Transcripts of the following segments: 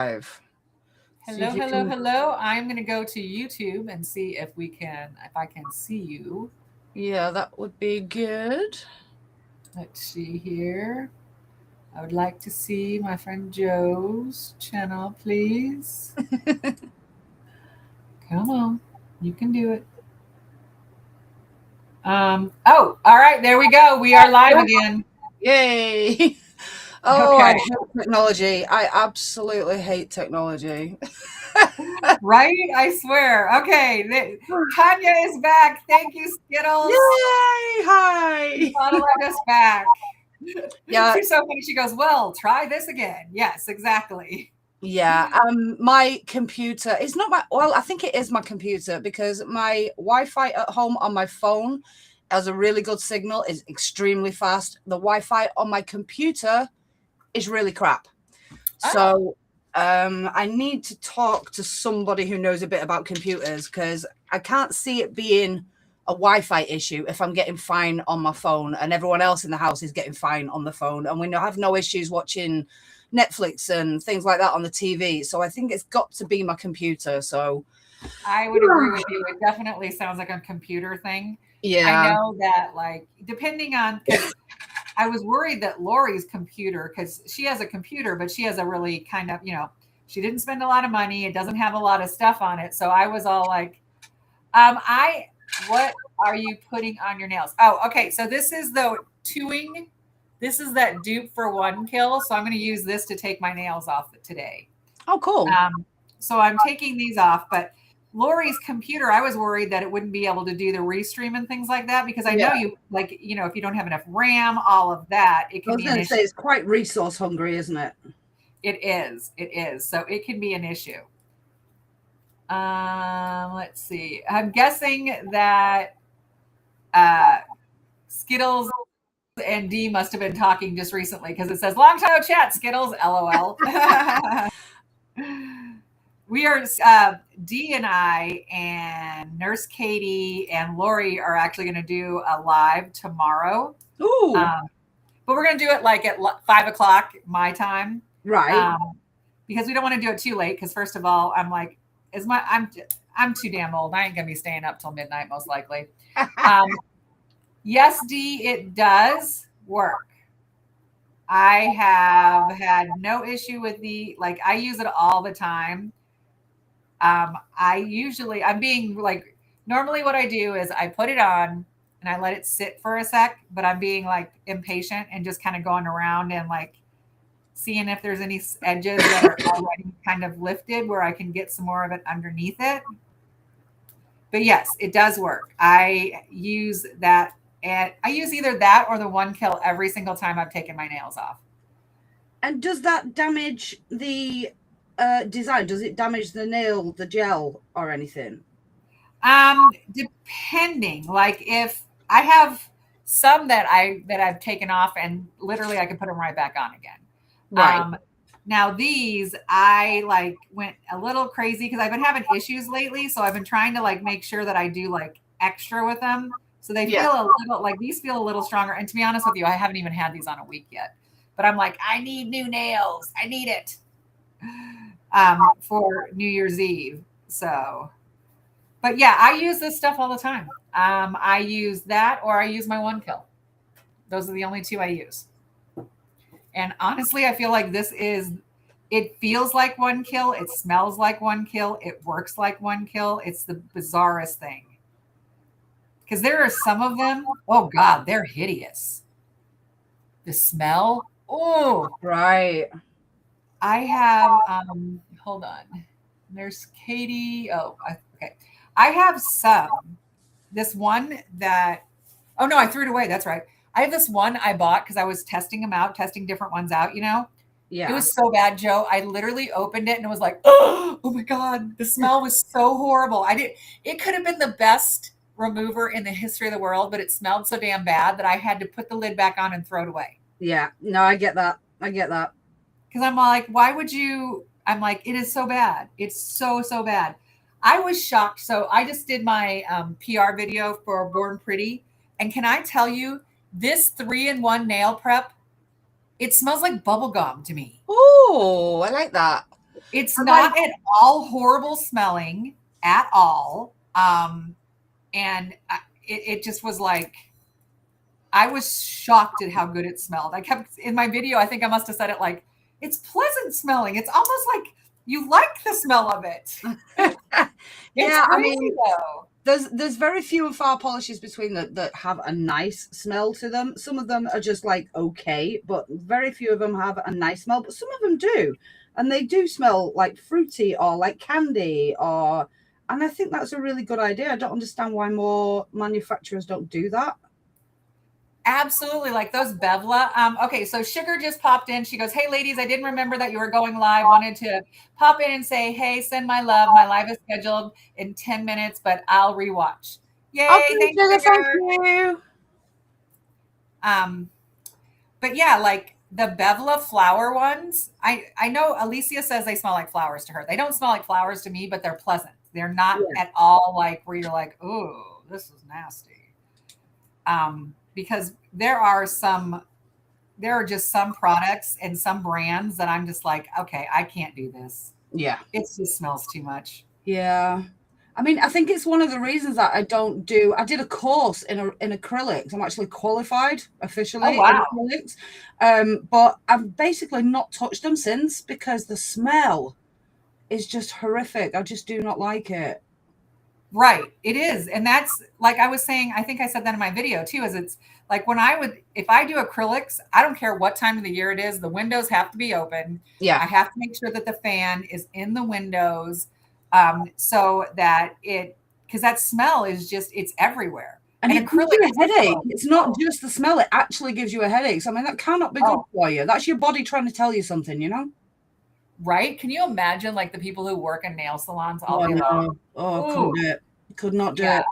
Live. See Hello, if you hello, can. hello. I'm going to go to YouTube and see if I can see you. Yeah, that would be good. Let's see here. I would like to see my friend Joe's channel, please. Come on. You can do it. All right, there we go. We are live again. Yay! Oh, I Okay. hate technology. I absolutely hate technology. Right? I swear. Okay. Tanya is back. Thank you, Skittles. Yay! You Hi. gotta let us back. Yeah, She's so funny. She goes, well, try this again. Yes, exactly. yeah. My computer. It's not my. Well, I think it is my computer because my Wi-Fi at home on my phone has a really good signal. It's extremely fast. The Wi-Fi on my computer is really crap. Oh, So I need to talk to somebody who knows a bit about computers because I can't see it being a Wi-Fi issue if I'm getting fine on my phone and everyone else in the house is getting fine on the phone, and we have no issues watching Netflix and things like that on the TV. So I think it's got to be my computer. So I would agree with you. It definitely sounds like a computer thing. I yeah, know that, like, depending on, because I was worried that Lori's computer, because she has a computer, but she has a really kind of, she didn't spend a lot of money. It doesn't have a lot of stuff on it. So I was all like, what are you putting on your nails? Oh, okay. So this is the Tuing. This is that dupe for one kill. So I'm going to use this to take my nails off today. oh cool, So I'm taking these off, but Lori's computer, I was worried that it wouldn't be able to do the restream and things like that because I yeah. know if you don't have enough RAM, all of that, it I can was be an going to say issue. it's quite resource hungry, isn't it? It is. It is. So it can be an issue. Let's see. I'm guessing that uh, Skittles and D must have been talking just recently because it says long time no chat, Skittles, LOL. We are D and I and Nurse Katie and Lori are actually going to do a live tomorrow. Ooh, Um, but we're going to do it like at 5 o'clock my time, right. um, because we don't want to do it too late. Because first of all, I'm like, I'm too damn old. I ain't going to be staying up till midnight most likely. Um, yes, D, it does work. I have had no issue with I use it all the time. I'm being like, normally what I do is I put it on and I let it sit for a sec, but I'm being like impatient and just kind of going around and like seeing if there's any edges that are already kind of lifted where I can get some more of it underneath it. But yes, it does work. I use that, and I use either that or the one kill every single time I've taken my nails off. And does that damage the design? Does it damage the nail, the gel, or anything? Depending, like if I have some that I've taken off and literally I can put them right back on again. Right. Um, Now these I like went a little crazy because I've been having issues lately, so I've been trying to like make sure that I do like extra with them, so they Yeah. feel a little like these feel a little stronger. And to be honest with you, I haven't even had these on a week yet, but I'm like, I need new nails. I need it for New Year's Eve. So but yeah, I use this stuff all the time. I use that or I use my one kill. Those are the only two I use. And honestly, I feel like it feels like one kill. It smells like one kill. It works like one kill. It's the bizarrest thing. Because there are some of them, oh God, they're hideous. The smell, oh, Right. I have, hold on. There's Katie. Okay. I have some. This one that Oh no, I threw it away. That's right. I have this one I bought because I was testing them out, testing different ones out, you know. It Yeah. was so bad, Joe. I literally opened it and it was like, oh my God, the smell was so horrible. It could have been the best remover in the history of the world, but it smelled so damn bad that I had to put the lid back on and throw it away. Yeah. No, I get that. I get that. Because I'm like, why would you? I'm like, it is so bad. It's so, so bad. I was shocked. So I just did my PR video for Born Pretty. And can I tell you, this 3-in-1 nail prep, it smells like bubble gum to me. Oh, I like that. It's I'm not like, at all horrible smelling at all. It just was like, I was shocked at how good it smelled. I kept in my video, I think I must have said it like, it's pleasant smelling. It's almost like you like the smell of it. It's yeah, I crazy mean, though. there's very few and far polishes between that have a nice smell to them. Some of them are just like okay, but very few of them have a nice smell. But some of them do, and they do smell like fruity or like candy or. And I think that's a really good idea. I don't understand why more manufacturers don't do that. Absolutely, like those Bevla. Okay, so Sugar just popped in. She goes, "Hey, ladies, I didn't remember that you were going live. Wanted to pop in and say, hey, send my love. My live is scheduled in 10 minutes, but I'll rewatch." Yay! Okay, Thanks, Sugar, thank Sugar. you. Um, but yeah, like the Bevla flower ones. I know Alicia says they smell like flowers to her. They don't smell like flowers to me, but they're pleasant. They're not Yeah. at all like where you're like, "Oh, this is nasty." Because there are just some products and some brands that I'm just like, okay, I can't do this. Yeah. It just smells too much. Yeah. I mean, I think it's one of the reasons that I did a course in acrylics. I'm actually qualified Oh officially in wow. acrylics. But I've basically not touched them since because the smell is just horrific. I just do not like it. Right. It is. And that's like I was saying, I think I said that in my video too, is it's like if I do acrylics, I don't care what time of the year it is, the windows have to be open. Yeah. I have to make sure that the fan is in the windows, so that because that smell is just, it's everywhere. And it gives Acrylic you is a headache. so It's not slow. just the smell, it actually gives you a headache. So, I mean, that cannot be good Oh, for you. That's your body trying to tell you something, you know? right. Can you imagine like the people who work in nail salons all Oh, day long? no. Oh, I couldn't Ooh, do it. Could not do yeah. it.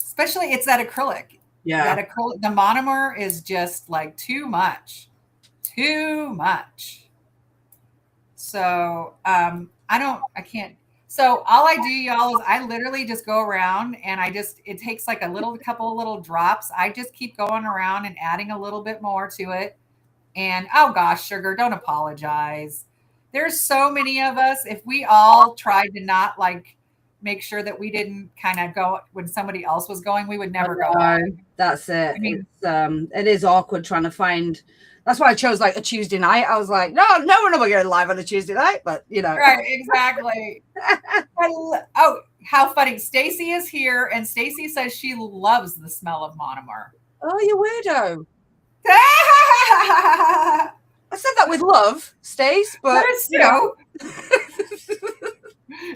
Especially it's that acrylic. Yeah. The monomer is just like too much. Too much. So I can't. So all I do, y'all, is I literally just go around and it takes like couple of little drops. I just keep going around and adding a little bit more to it. And oh gosh, Sugar, don't apologize. There's so many of us. If we all tried to not like make sure that we didn't kind of go when somebody else was going, we would I never go know. live. That's it. I mean, It is awkward trying to find. That's why I chose like a Tuesday night. I was like, no, we're not going live on a Tuesday night, but you know. right, exactly. Oh, how funny. Stacy is here, and Stacy says she loves the smell of monomer. Oh, you weirdo. That I said that with love, Stace, but is you know. true.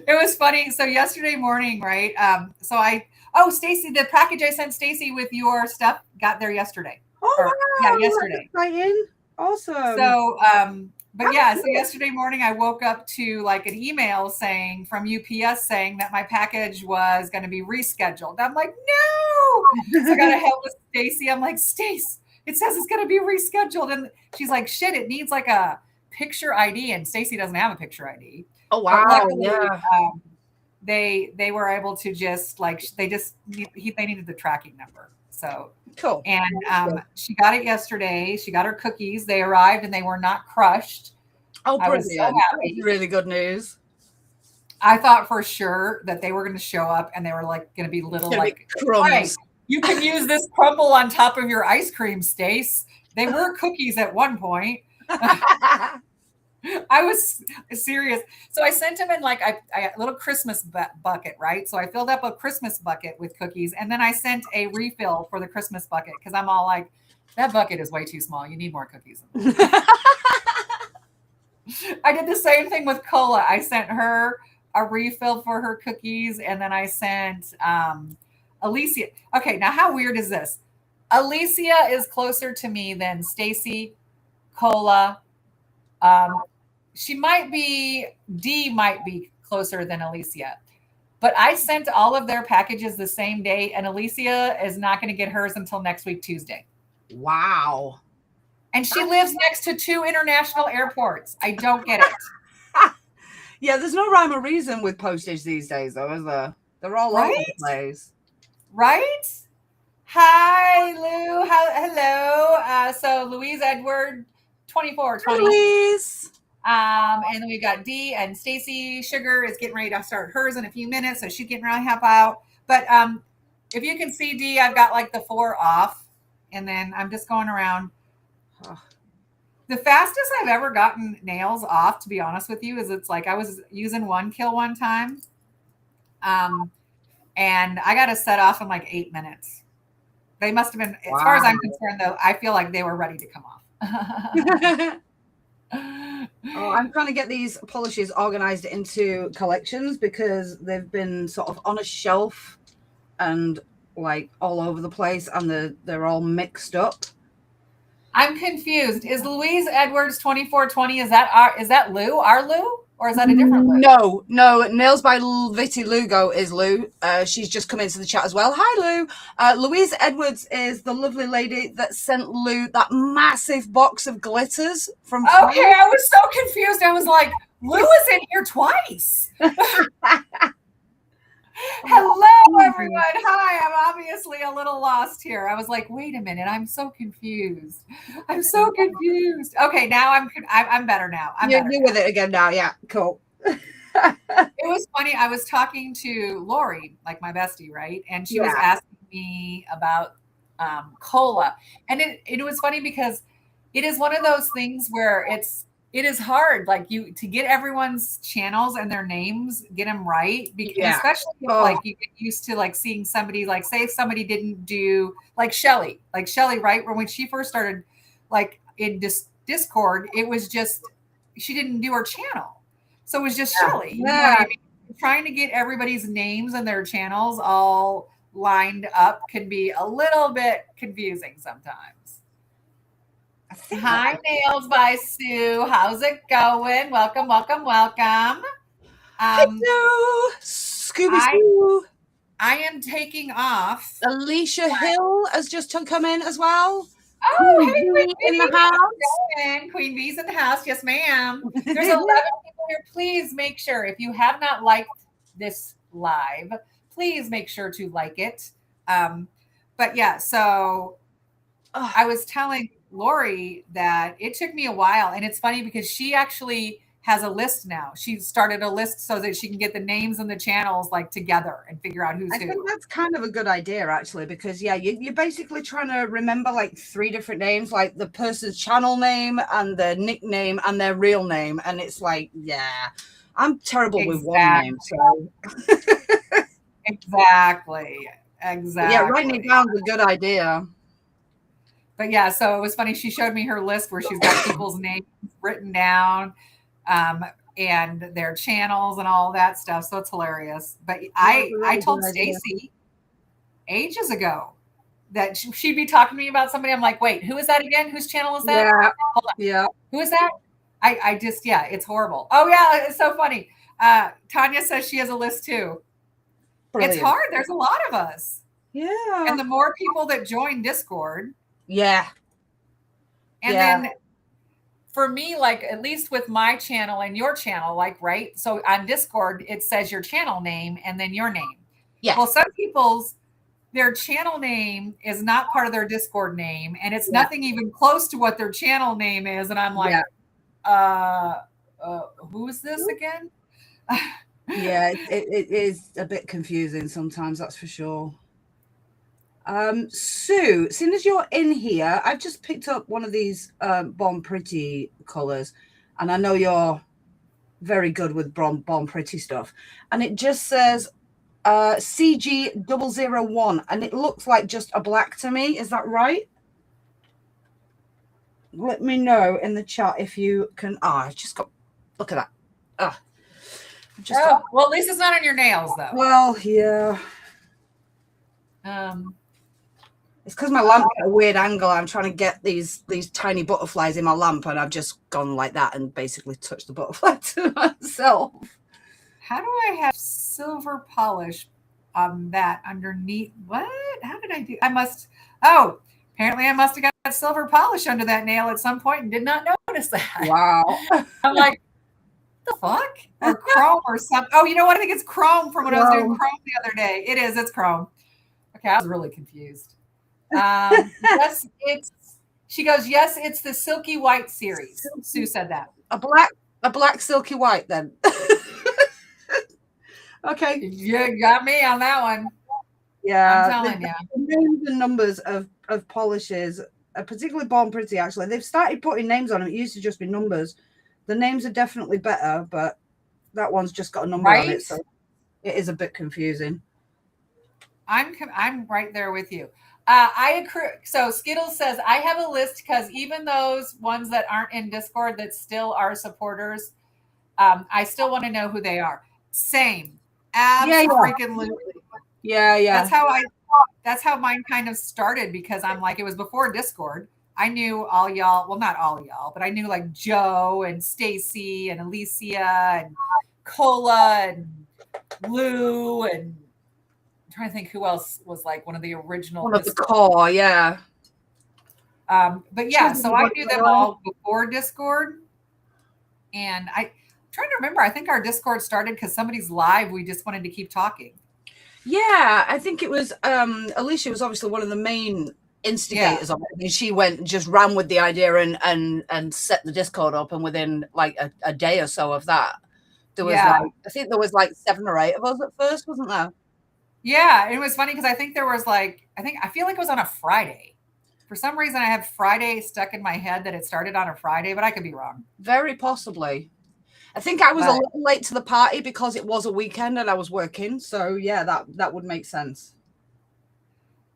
It was funny. So yesterday morning, right? Stacy, the package I sent Stacy with your stuff got there yesterday. Oh Or yeah, wow, yesterday. that's exciting. Awesome. So but yeah, so yesterday morning I woke up to like an email saying from UPS saying that my package was going to be rescheduled. I'm like, no. So I got to help with Stacy. I'm like, Stace, it says it's going to be rescheduled, and she's like, shit, it needs like a picture ID, and Stacy doesn't have a picture ID. Oh But wow, luckily, yeah. they were able to just like they needed the tracking number. So Cool. and she got it yesterday. She got her cookies. They arrived and they were not crushed. Oh, I was brilliant. so happy. That's really good news. I thought for sure that they were going to show up and they were like going to be little like crumbs. Hey, you can use this crumble on top of your ice cream, Stace. They were cookies at one point. I was serious. So I sent him in like a little Christmas bucket, right? So I filled up a Christmas bucket with cookies, and then I sent a refill for the Christmas bucket because I'm all like, that bucket is way too small. You need more cookies. I did the same thing with Cola. I sent her a refill for her cookies, and then I sent Alicia. Okay, now how weird is this? Alicia is closer to me than Stacy, Cola. She might be closer than Alicia, but I sent all of their packages the same day, and Alicia is not going to get hers until next week, Tuesday. Wow. And she lives next to 2 international airports. I don't get it. Yeah, there's no rhyme or reason with postage these days, though, is there? They're all over the place. Right? Hi, Lou. Hello. So Louise Edward, 2420. Louise. And then we've got D, and Stacy Sugar is getting ready to start hers in a few minutes, so she's getting ready to help out. But if you can see D, I've got like the 4 off, and then I'm just going around. The fastest I've ever gotten nails off, to be honest with you, is it's like I was using one kill one time. And I got a set off in like 8 minutes. They must have been, as far as I'm concerned, though, I feel like they were ready to come off. Oh, I'm trying to get these polishes organized into collections because they've been sort of on a shelf and like all over the place, and they're all mixed up. I'm confused. Is Louise Edwards 2420? Is that Lou? Our Lou? Or is that a different Lou? No. Nails by Vitty Lugo is Lou. She's just come into the chat as well. Hi, Lou. Louise Edwards is the lovely lady that sent Lou that massive box of glitters from. Okay, I was so confused. I was like, Lou is in here twice. Hello, everyone. Hi. I'm obviously a little lost here. I was like, wait a minute. I'm so confused. Okay, now I'm better now. You're with it again now. Yeah, cool. It was funny. I was talking to Lori, like my bestie, right? And she was asking me about cola. And it was funny because it is one of those things where it is hard, like to get everyone's channels and their names, get them right. Especially if like you get used to like seeing somebody, like say if somebody didn't do like Shelly, right? When she first started like in Discord, it was just, she didn't do her channel. So it was just Shelly. You know what I mean? Trying to get everybody's names and their channels all lined up can be a little bit confusing sometimes. Hi, Nails by Sue. How's it going? Welcome. Hello, Scooby Sue. I am taking off. Alicia Hill has just come in as well. Oh, hey, Queen V in the house. Queen V's in the house. Yes, ma'am. There's 11 people here. Please make sure, if you have not liked this live, please make sure to like it. But yeah, so I was telling Lori that it took me a while, and it's funny because she actually has a list now. She started a list so that she can get the names and the channels like together and figure out who's who. I think that's kind of a good idea actually, because you're basically trying to remember like 3 different names, like the person's channel name and their nickname and their real name, and it's like, I'm terrible with one name, so exactly. Yeah, writing it down is a good idea. But yeah, so it was funny. She showed me her list where she's got people's names written down, and their channels and all that stuff. So it's hilarious. But I told Stacy ages ago that she'd be talking to me about somebody. I'm like, wait, who is that again? Whose channel is that? Yeah. Hold on. Yeah. Who is that? I just, it's horrible. Oh yeah, it's so funny. Tanya says she has a list too. Brilliant. It's hard. There's a lot of us. Yeah. And the more people that join Discord. Yeah. And then for me, like at least with my channel and your channel, like, right. So on Discord, it says your channel name and then your name. Yeah. Well, some people's, their channel name is not part of their Discord name, and it's nothing even close to what their channel name is. And I'm like, who is this again? Yeah, it is a bit confusing sometimes, that's for sure. Sue, seeing as you're in here, I've just picked up one of these Bon Pretty colors, and I know you're very good with Bon Pretty stuff, and it just says CG001, and it looks like just a black to me. Is that right? Let me know in the chat if you can. I just got, look at that. Well, at least it's not on your nails though. Well, yeah. It's because my lamp at a weird angle. I'm trying to get these tiny butterflies in my lamp, and I've just gone like that and basically touched the butterfly to myself. How do I have silver polish on that underneath? What? How did I do? Apparently I must have got silver polish under that nail at some point and did not notice that. Wow. I'm like, the fuck? Or chrome or something. Oh, you know what? I think it's chrome from when I was doing chrome the other day. It is. It's chrome. Okay, I was really confused. She goes, yes, it's the Silky White series. Sue said that. A black A black silky white then. Okay. You got me on that one. Yeah. I'm telling you. The names and numbers of polishes, particularly Born Pretty, actually. They've started putting names on them. It used to just be numbers. The names are definitely better, but that one's just got a number on it. So it is a bit confusing. I'm right there with you. I agree. So Skittles says I have a list because even those ones that aren't in Discord that still are supporters, I still want to know who they are. Same, absolutely. Yeah. That's how mine kind of started because I'm like it was before Discord. I knew all y'all. Well, not all y'all, but I knew like Joe and Stacy and Alicia and Cola and Lou and. I'm trying to think who else was like one of the original. One of the core, yeah. But yeah, so I knew them all before Discord. And I'm trying to remember, I think our Discord started because somebody's live. We just wanted to keep talking. Yeah, I think it was Alicia was obviously one of the main instigators of it. And she went and just ran with the idea and set the Discord up. And within like a day or so of that, there was like, I think there was like 7 or 8 of us at first, wasn't there? Yeah, it was funny because I think there was like, I feel like it was on a Friday. For some reason, I have Friday stuck in my head that it started on a Friday, but I could be wrong. Very possibly. I think I was a little late to the party because it was a weekend and I was working. So yeah, that would make sense.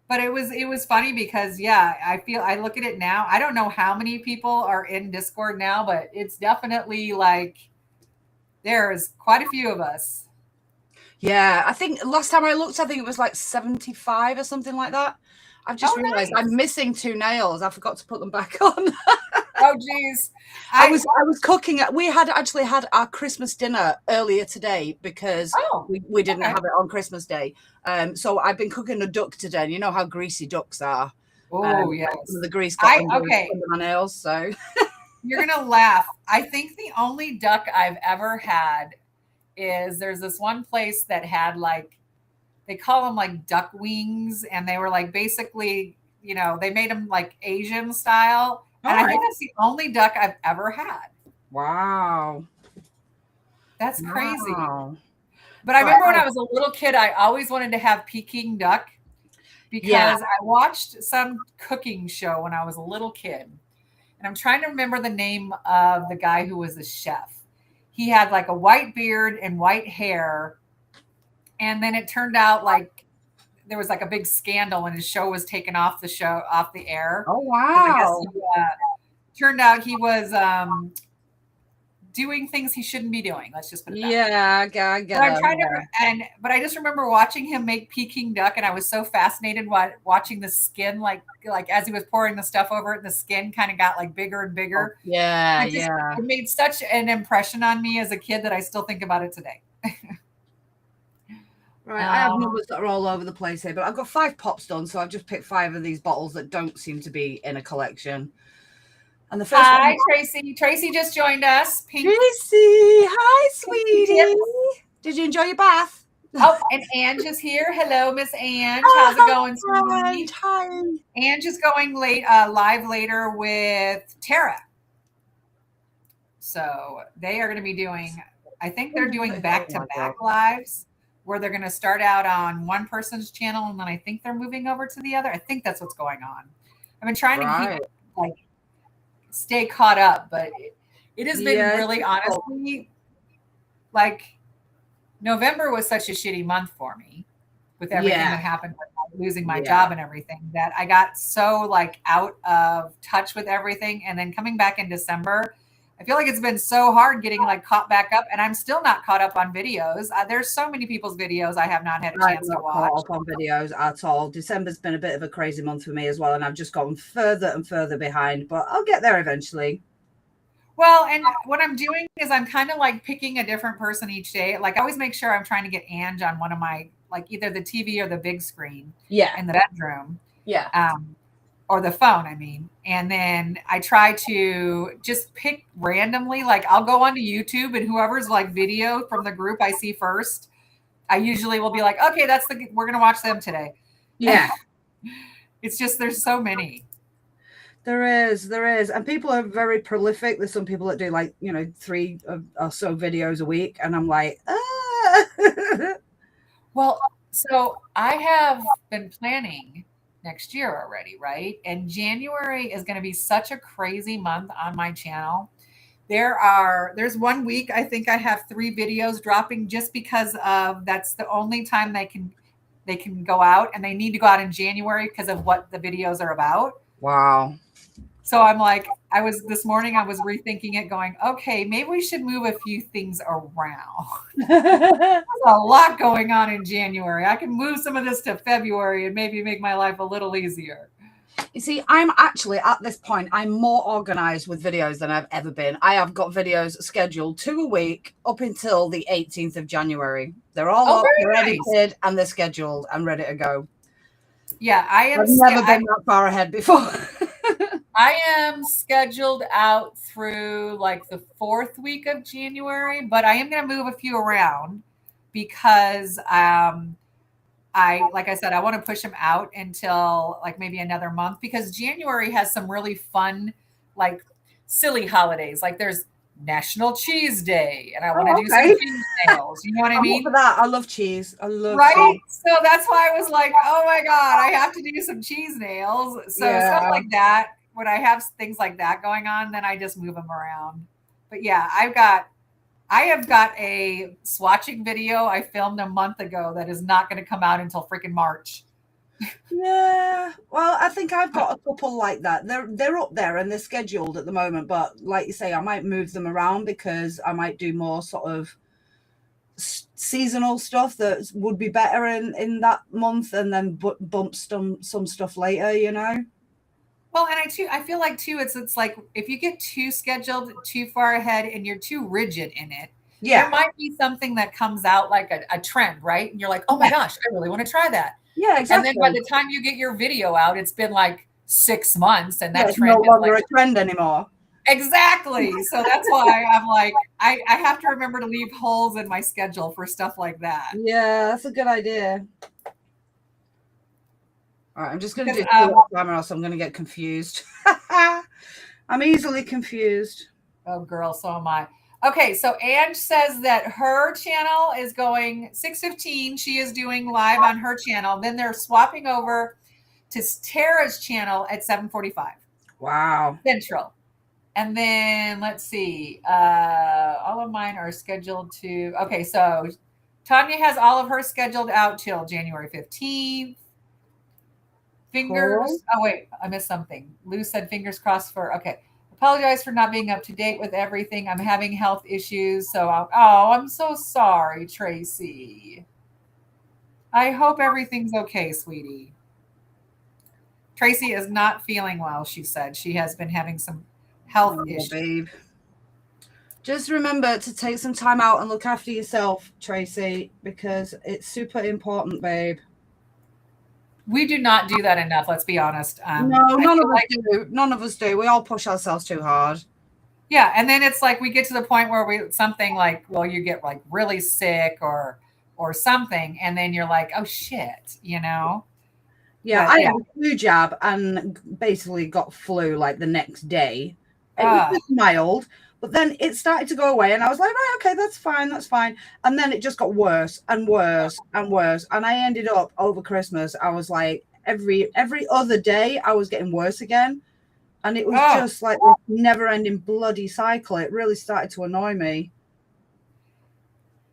But it was funny because I look at it now. I don't know how many people are in Discord now, but it's definitely like there's quite a few of us. Yeah, I think last time I looked, I think it was like 75 or something like that. I've just realized I'm missing 2 nails. I forgot to put them back on. Oh, geez. I was cooking. We had actually had our Christmas dinner earlier today because we didn't have it on Christmas Day. So I've been cooking a duck today. And you know how greasy ducks are. Oh, yes. The grease got under my nails. So you're going to laugh. I think the only duck I've ever had is there's this one place that had like, they call them like duck wings. And they were like, basically, they made them like Asian style. And I think that's the only duck I've ever had. Wow. That's crazy. Wow. But I remember when I was a little kid, I always wanted to have Peking duck because I watched some cooking show when I was a little kid. And I'm trying to remember the name of the guy who was the chef. He had like a white beard and white hair. And then it turned out like there was like a big scandal and his show was taken off the air. Oh, wow. Turned out he was doing things he shouldn't be doing. Let's just put it that way. I get it. But I just remember watching him make Peking duck and I was so fascinated watching the skin, like as he was pouring the stuff over it, the skin kind of got like bigger and bigger. Oh, it made such an impression on me as a kid that I still think about it today. Right, I have numbers that are all over the place here, but I've got 5 pops done, so I've just picked 5 of these bottles that don't seem to be in a collection. And the first Hi, Tracy. Tracy just joined us. Tracy, hi, sweetie. Did you enjoy your bath? Oh, and Ange is here. Hello, Miss Ange. How's it going, sweetie? Hi. Ange is going live later with Tara. So they are going to be doing, I think they're doing back-to-back lives, where they're going to start out on one person's channel and then I think they're moving over to the other. I think that's what's going on. I've been trying to keep stay caught up, but it has been really honestly like November was such a shitty month for me with everything that happened with losing my job and everything that I got so like out of touch with everything. And then coming back in December, I feel like it's been so hard getting like caught back up, and I'm still not caught up on videos. There's so many people's videos I have not had a chance to watch. Caught up on videos at all. December's been a bit of a crazy month for me as well, and I've just gone further and further behind, but I'll get there eventually. Well, and what I'm doing is I'm kind of like picking a different person each day. Like I always make sure I'm trying to get Ange on one of my, like either the TV or the big screen in the bedroom. Or the phone, I mean. And then I try to just pick randomly, like I'll go onto YouTube and whoever's like video from the group I see first, I usually will be like, okay, we're going to watch them today. Yeah. It's just, there's so many. There is, and people are very prolific. There's some people that do like 3 or so videos a week, and I'm like, ah. Well, so I have been planning next year already, right? And January is going to be such a crazy month on my channel. There's 1 week I think I have 3 videos dropping just because of that's the only time they can go out, and they need to go out in January because of what the videos are about. Wow. So I'm like, this morning I was rethinking it, going, okay, maybe we should move a few things around. There's a lot going on in January. I can move some of this to February and maybe make my life a little easier. You see, I'm actually at this point, I'm more organized with videos than I've ever been. I have got videos scheduled 2 a week up until the 18th of January. They're all up, they're edited, and they're scheduled and ready to go. Yeah, I've never been that far ahead before. I am scheduled out through like the 4th week of January, but I am going to move a few around because like I said, I want to push them out until like maybe another month, because January has some really fun, like silly holidays. Like there's National Cheese Day, and I want to do some cheese nails. You know what I mean? For that, I love cheese. I love cheese. So that's why I was like, oh my God, I have to do some cheese nails. So stuff like that. When I have things like that going on, then I just move them around. But yeah, I have got a swatching video I filmed a month ago that is not going to come out until freaking March. Yeah, well, I think I've got a couple like that. They're up there and they're scheduled at the moment, but like you say, I might move them around because I might do more sort of seasonal stuff that would be better in that month, and then bump some stuff later. Well, and I feel like too, it's like if you get too scheduled too far ahead and you're too rigid in it, there might be something that comes out like a trend, right? And you're like, oh my gosh, I really want to try that. Yeah, exactly. And then by the time you get your video out, it's been like 6 months, and that trend no longer a trend anymore. Exactly. So that's why I'm like, I have to remember to leave holes in my schedule for stuff like that. Yeah, that's a good idea. All right, I'm just going to do time, or else I'm going to get confused. I'm easily confused. Oh, girl, so am I. Okay, so Ange says that her channel is going 6:15. She is doing live on her channel. Then they're swapping over to Tara's channel at 7:45. Wow. Central. And then let's see. All of mine are scheduled to. Okay, so Tanya has all of her scheduled out till January 15th. Fingers. Oh, wait, I missed something. Lou said fingers crossed for. Okay. Apologize for not being up to date with everything. I'm having health issues. So, I'm so sorry, Tracy. I hope everything's okay, sweetie. Tracy is not feeling well, she said. She has been having some health issues. Babe. Just remember to take some time out and look after yourself, Tracy, because it's super important, babe. We do not do that enough, let's be honest. No, none of us do. None of us do. We all push ourselves too hard. Yeah, and then it's like we get to the point where something like, well, you get like really sick or something, and then you're like, oh shit, Yeah, I had a flu jab and basically got flu like the next day. It was just mild, but then it started to go away, and I was like, right, okay, that's fine. And then it just got worse and worse and worse. And I ended up over Christmas, I was like, every other day I was getting worse again. And it was just like this never-ending bloody cycle. It really started to annoy me.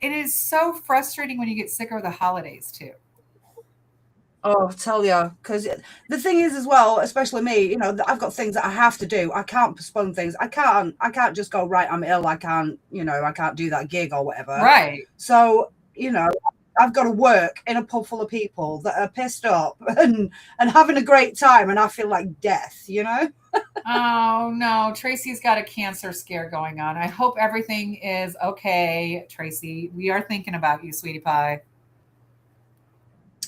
It is so frustrating when you get sick over the holidays too. Oh, I tell you, because the thing is as well, especially me, I've got things that I have to do. I can't postpone things. I can't just go, right, I'm ill. I can't do that gig or whatever. Right. So, I've got to work in a pub full of people that are pissed up and having a great time. And I feel like death, Oh, no. Tracy's got a cancer scare going on. I hope everything is okay, Tracy. We are thinking about you, sweetie pie.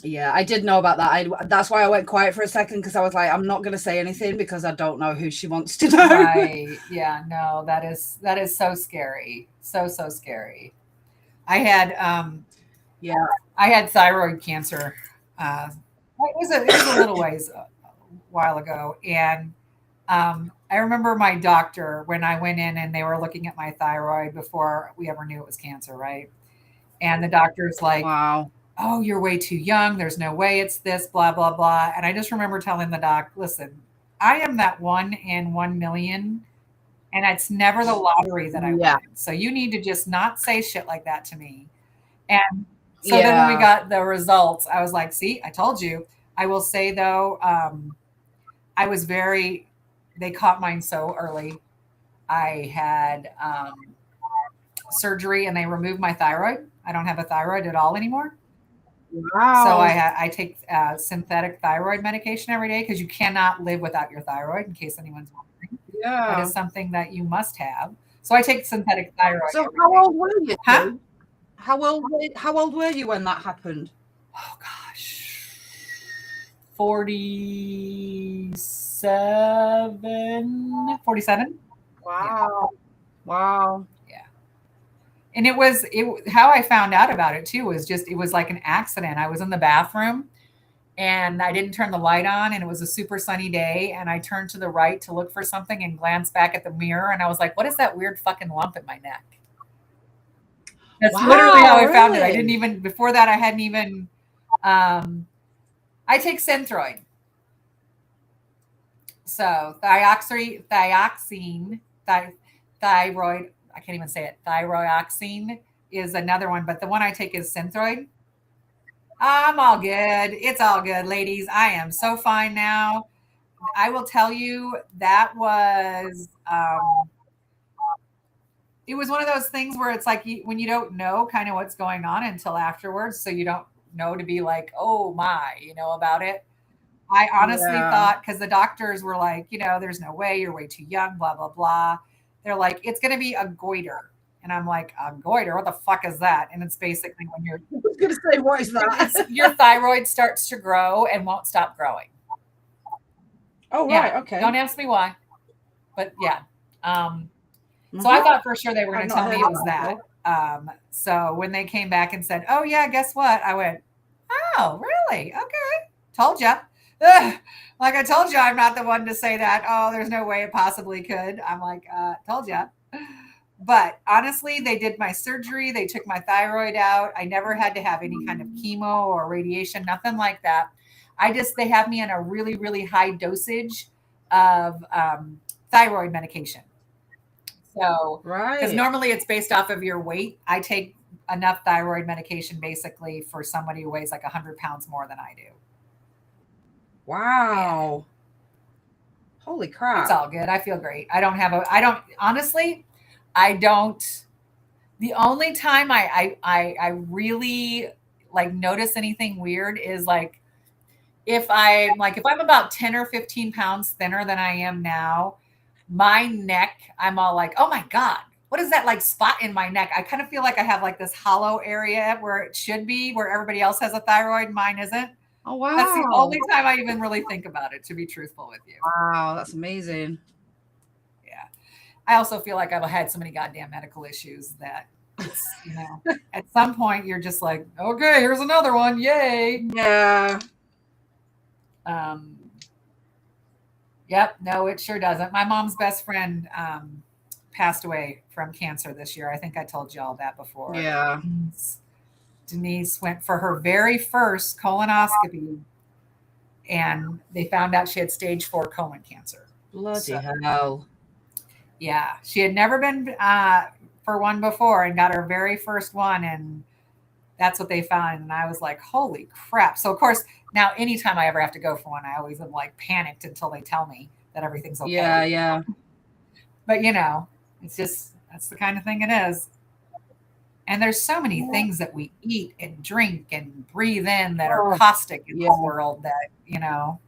Yeah, I did know about that. That's why I went quiet for a second, because I was like, I'm not going to say anything because I don't know who she wants to know. Right. Yeah, no, that is so scary. So scary. I had I had thyroid cancer. It was a little ways a while ago, and I remember my doctor when I went in and they were looking at my thyroid before we ever knew it was cancer, right? And the doctor's like, Wow. "Oh, you're way too young. There's no way it's this, blah, blah, blah." And I just remember telling the doc, listen, I am that 1 in 1 million, and it's never the lottery that I Yeah. win. So you need to just not say shit like that to me. And so then when we Yeah. got the results, I was like, see, I told you. I will say though, I was very, they caught mine so early. I had surgery and they removed my thyroid. I don't have a thyroid at all anymore. So Wow. I take synthetic thyroid medication every day because you cannot live without your thyroid. In case anyone's wondering, that Yeah. is something that you must have. So I take synthetic thyroid So every how day. old were you, Huh? Sue? How old were you when that happened? Oh gosh, 47, 47. Yeah, Wow. Wow. yeah. And how I found out about it too was just it was like an accident. I was in the bathroom and I didn't turn the light on and it was a super sunny day and I turned to the right to look for something and glanced back at the mirror and I was like, what is that weird fucking lump in my neck? That's literally how Wow, I found it. I didn't really? even before that I hadn't even I take Synthroid. So thyroid, I can't even say it. Thyroxine is another one, but the one I take is Synthroid. I'm all good. It's all good, ladies. I am so fine now. I will tell you that was it was one of those things where it's like when you don't know kind of what's going on until afterwards, so you don't know to be like, oh my, about it. I honestly Yeah. thought because the doctors were like, there's no way, you're way too young, blah blah blah. They're like, it's going to be a goiter, and I'm like, a goiter? What the fuck is that? And it's basically when I was gonna say, what is it's that? your thyroid starts to grow and won't stop growing. Oh, Yeah, right. don't Okay. ask me why, but yeah. Um, so I Mm-hmm. thought for sure they were I've going to not tell me heard it of was that that. before. So when they came back and said, "Oh yeah, guess what?" I went, "Oh really? Okay, told you." Like I told you, I'm not the one to say that. Oh, there's no way it possibly could. I'm like, told you. But honestly, they did my surgery. They took my thyroid out. I never had to have any kind of chemo or radiation, nothing like that. They have me on a really, really high dosage of thyroid medication. So, because Right. normally it's based off of your weight, I take enough thyroid medication basically for somebody who weighs like 100 pounds more than I do. Yeah. Wow. Holy It's crap. all good. I feel great. I don't, honestly, I don't, the only time I really like notice anything weird is like if I'm about 10 or 15 pounds thinner than I am now, my neck, I'm all like, oh my God, what is that like spot in my neck? I kind of feel like I have like this hollow area where it should be, where everybody else has a thyroid, mine isn't. Oh, That's the wow. only time I even really think about it, to be truthful with you. Wow, that's amazing. Yeah. I also feel like I've had so many goddamn medical issues that it's, at some point you're just like, okay, here's another one. Yay. Yeah. Um, yep. No, it sure doesn't. My mom's best friend passed away from cancer this year. I think I told you all that before. Yeah. Denise went for her very first colonoscopy and they found out she had stage 4 colon cancer. Bloody So, hell. yeah, she had never been for one before and got her very first one. And that's what they found. And I was like, holy crap. So, of course, now anytime I ever have to go for one, I always am like panicked until they tell me that everything's okay. Yeah, yeah. But, it's just, that's the kind of thing it is. And there's so many things that we eat and drink and breathe in that are Oh, caustic in yeah. this world that, it's kind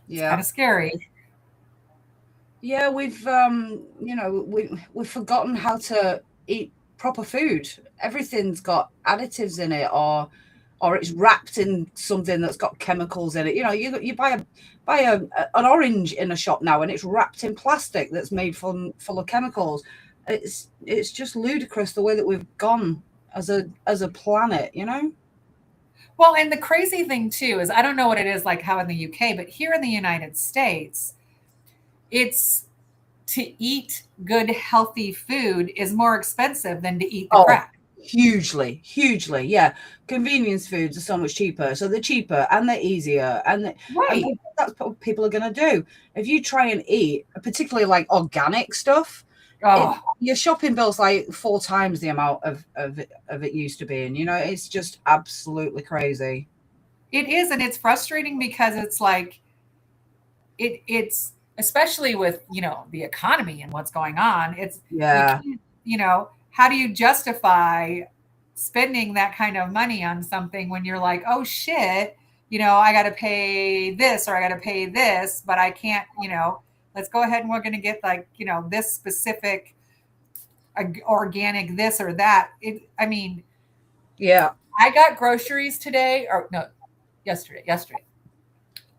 Yeah. of scary. Yeah, we've forgotten how to eat proper food. Everything's got additives in it, or it's wrapped in something that's got chemicals in it. You buy an orange in a shop now, and it's wrapped in plastic that's made full of chemicals. It's just ludicrous the way that we've gone as a planet. Well, and the crazy thing too is I don't know what it is like how in the UK, but here in the United States, it's to eat good, healthy food is more expensive than to eat the Oh, crap. hugely, hugely. Yeah. Convenience foods are so much cheaper. So they're cheaper and they're easier. And Right. that's what people are going to do. If you try and eat, particularly like organic stuff, Oh, your shopping bill's like 4 times the amount of it used to be. And, it's just absolutely crazy. it is. And it's frustrating because it's like, it's especially with, the economy and what's going on. You Yeah. can't, how do you justify spending that kind of money on something when you're like, oh shit, I got to pay this or I got to pay this, but I can't, let's go ahead and we're going to get like, this specific organic this or that. I mean, Yeah. I got groceries today, or no, yesterday.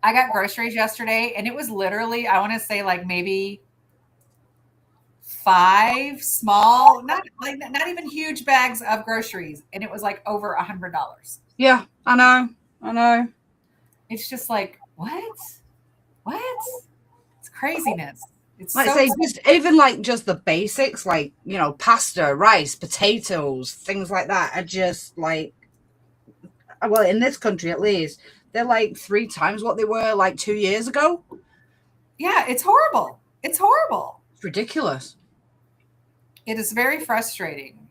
I got groceries yesterday, and it was literally, I want to say like maybe 5 small, not even huge bags of groceries, and it was like over $100. Yeah. I know. I know. It's just like, what? It's craziness. It's Like I so say, expensive. just even like just the basics, like pasta, rice, potatoes, things like that, are just like, well, in this country at least, they're like 3 times what they were like 2 years ago. Yeah, it's horrible. It's horrible. It's ridiculous. It is very frustrating.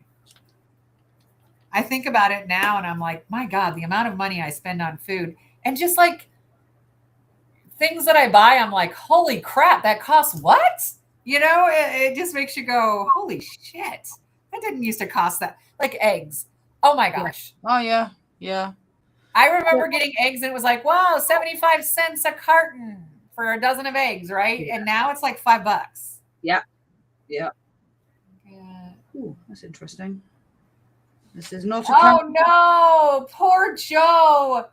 I think about it now and I'm like, my God, the amount of money I spend on food and just like things that I buy, I'm like, holy crap, that costs what? It just makes you go, holy shit. That didn't used to cost that. Like eggs. Oh my Yeah. gosh. Oh yeah, yeah. I remember getting eggs and it was like, wow, 75 cents a carton for a dozen of eggs, right? Yeah. And now it's like $5. Yeah, yeah. Yeah. Ooh, that's interesting. This is not a Oh camp. no, poor Joe.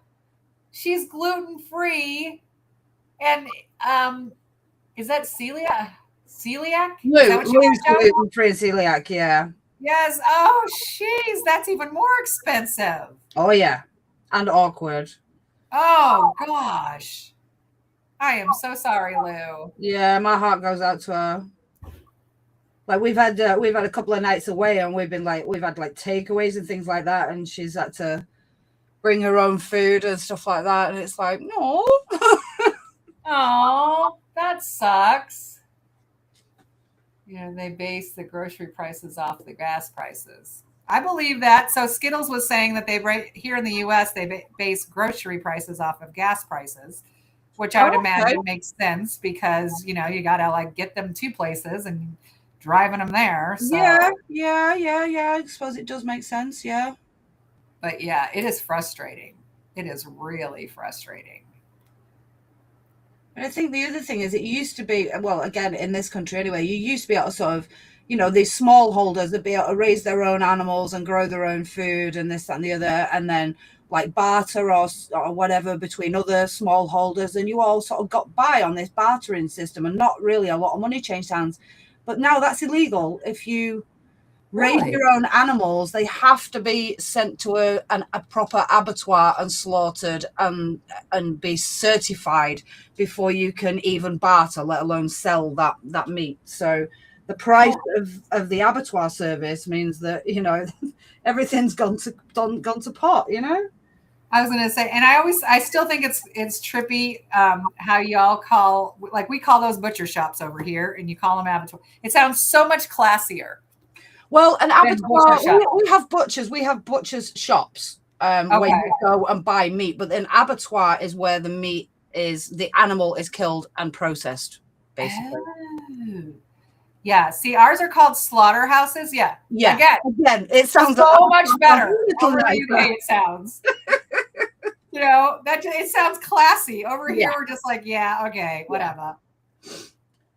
She's gluten free. And is that celiac? Celiac? Is that what you Lou's have, Joe? gluten-free celiac, yeah. Yes. Oh, jeez, that's even more expensive. Oh yeah. And awkward. Oh gosh, I am so sorry, Lou. Yeah, my heart goes out to her. Like we've had a couple of nights away and we've had like takeaways and things like that, and she's had to bring her own food and stuff like that, and it's like, no. Oh, that sucks. They base the grocery prices off the gas prices. I believe that. So Skittles was saying that here in the U.S. they base grocery prices off of gas prices, which I would Oh, okay. imagine makes sense because you gotta like get them to places and driving them there. Yeah, So, yeah. I suppose it does make sense, yeah. but yeah, it is frustrating. It is really frustrating. And I think the other thing is it used to be, well, again, in this country anyway, you used to be able to sort of, these small holders that be able to raise their own animals and grow their own food and this, that, and the other, and then like barter or whatever between other small holders. And you all sort of got by on this bartering system and not really a lot of money changed hands. But now that's illegal. If you raise Really? your own animals, they have to be sent to a proper abattoir and slaughtered and be certified before you can even barter, let alone sell that meat. So the price of the abattoir service means that everything's gone to pot. I was gonna say, and I still think it's trippy how y'all call, like, we call those butcher shops over here, and you call them abattoir. It sounds so much classier Well, an than butcher abattoir, shop. we have butchers shops where Okay. you go and buy meat, but an abattoir is where the animal is killed and processed, basically. Oh. Yeah. See, ours are called slaughterhouses. Yeah. Yeah. Again, It sounds so much better. a little Over in the UK, nicer. it sounds. It sounds classy. Over here, we're just like, yeah, okay, whatever.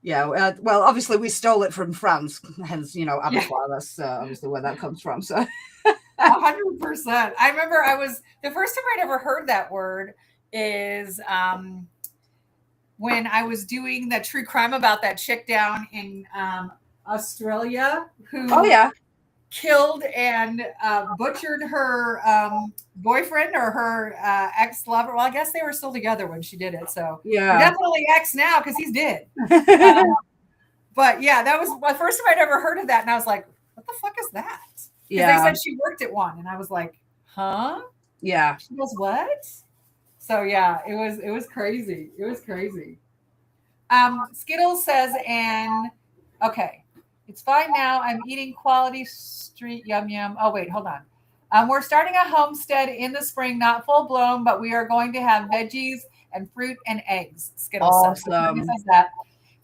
Yeah. Well, obviously we stole it from France, hence abattoir. Yeah. That's obviously where that comes from. So 100%. I remember the first time I'd ever heard that word is when I was doing that true crime about that chick down in Australia who oh yeah, killed and butchered her boyfriend or her ex-lover. Well, I guess they were still together when she did it. So Yeah. definitely ex now because he's dead. But yeah, that was the first time I'd ever heard of that. And I was like, what the fuck is that? Because they said she worked at one. And I was like, huh? Yeah. She goes, what? So yeah, it was crazy. It was crazy. Skittles says, and okay, it's fine now. I'm eating quality street yum yum. Oh wait, hold on. We're starting a homestead in the spring, not full blown, but we are going to have veggies and fruit and eggs. Skittles says that.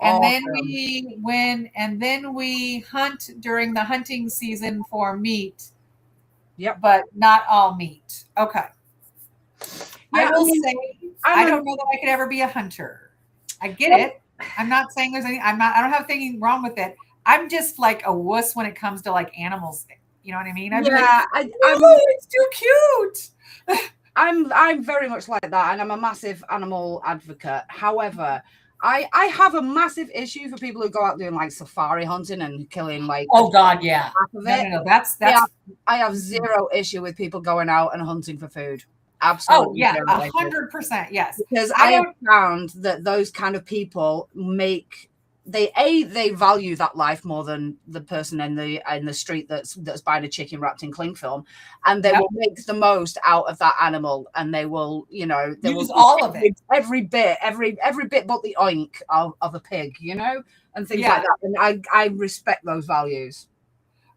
And then we hunt during the hunting season for meat. Yep. But not all meat. Okay. Yeah, I don't know that I could ever be a hunter. I get it. I'm not saying I don't have anything wrong with it. I'm just like a wuss when it comes to like animals. You know what I mean? It's too cute. I'm very much like that, and I'm a massive animal advocate. However, I have a massive issue for people who go out doing like safari hunting and killing like. Oh God, yeah. No. That's. I have zero issue with people going out and hunting for food. Absolutely. Oh yeah, 100%. Yes. Because I have found that those kind of people they value that life more than the person in the street that's buying a chicken wrapped in cling film, and they will make the most out of that animal, and they will they use will all of it, every bit but the oink of a pig, and things like that. And I respect those values.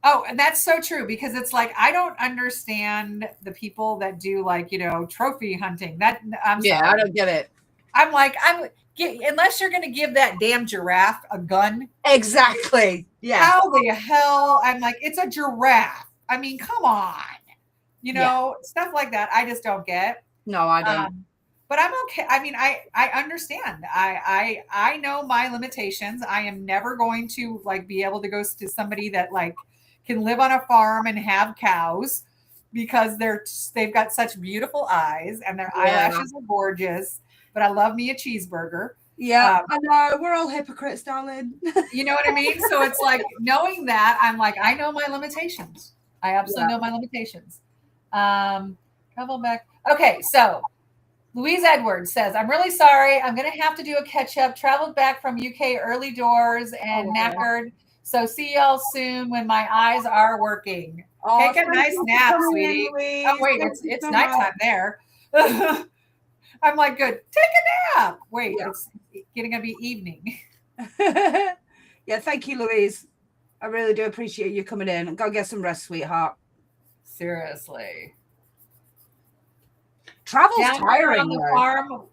Oh, and that's so true, because it's like I don't understand the people that do like trophy hunting. I'm sorry. I don't get it. I'm like unless you're going to give that damn giraffe a gun. Exactly. Yeah. How the hell? I'm like, it's a giraffe. I mean, come on. Stuff like that. I just don't get. No, I don't. But I'm okay. I mean, I understand. I know my limitations. I am never going to like be able to go to somebody that like can live on a farm and have cows, because they've got such beautiful eyes and their eyelashes are gorgeous. But I love me a cheeseburger. Yeah, I know. We're all hypocrites, darling. You know what I mean? So it's like, knowing that, I'm like, I know my limitations. I absolutely know my limitations. Travel back. Okay, so Louise Edwards says, I'm really sorry. I'm going to have to do a catch up. Traveled back from UK early doors and knackered. So see y'all soon when my eyes are working. Take a nice nap, sweetie. Oh, wait, it's nighttime there. I'm like, good. Take a nap. Wait, it's going to be evening. Yeah, thank you, Louise. I really do appreciate you coming in. Go get some rest, sweetheart. Seriously. Travel's tiring. On the farm,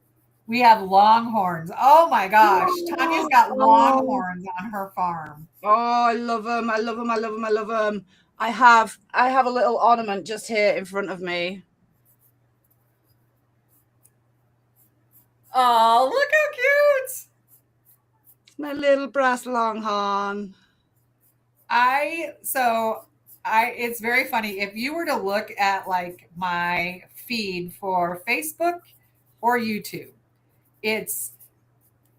we have longhorns. Oh my gosh. Tanya's got longhorns on her farm. Oh, I love them. I love them. I love them. I love them. I have a little ornament just here in front of me. Oh, look how cute. My little brass longhorn. It's very funny. If you were to look at like my feed for Facebook or YouTube, it's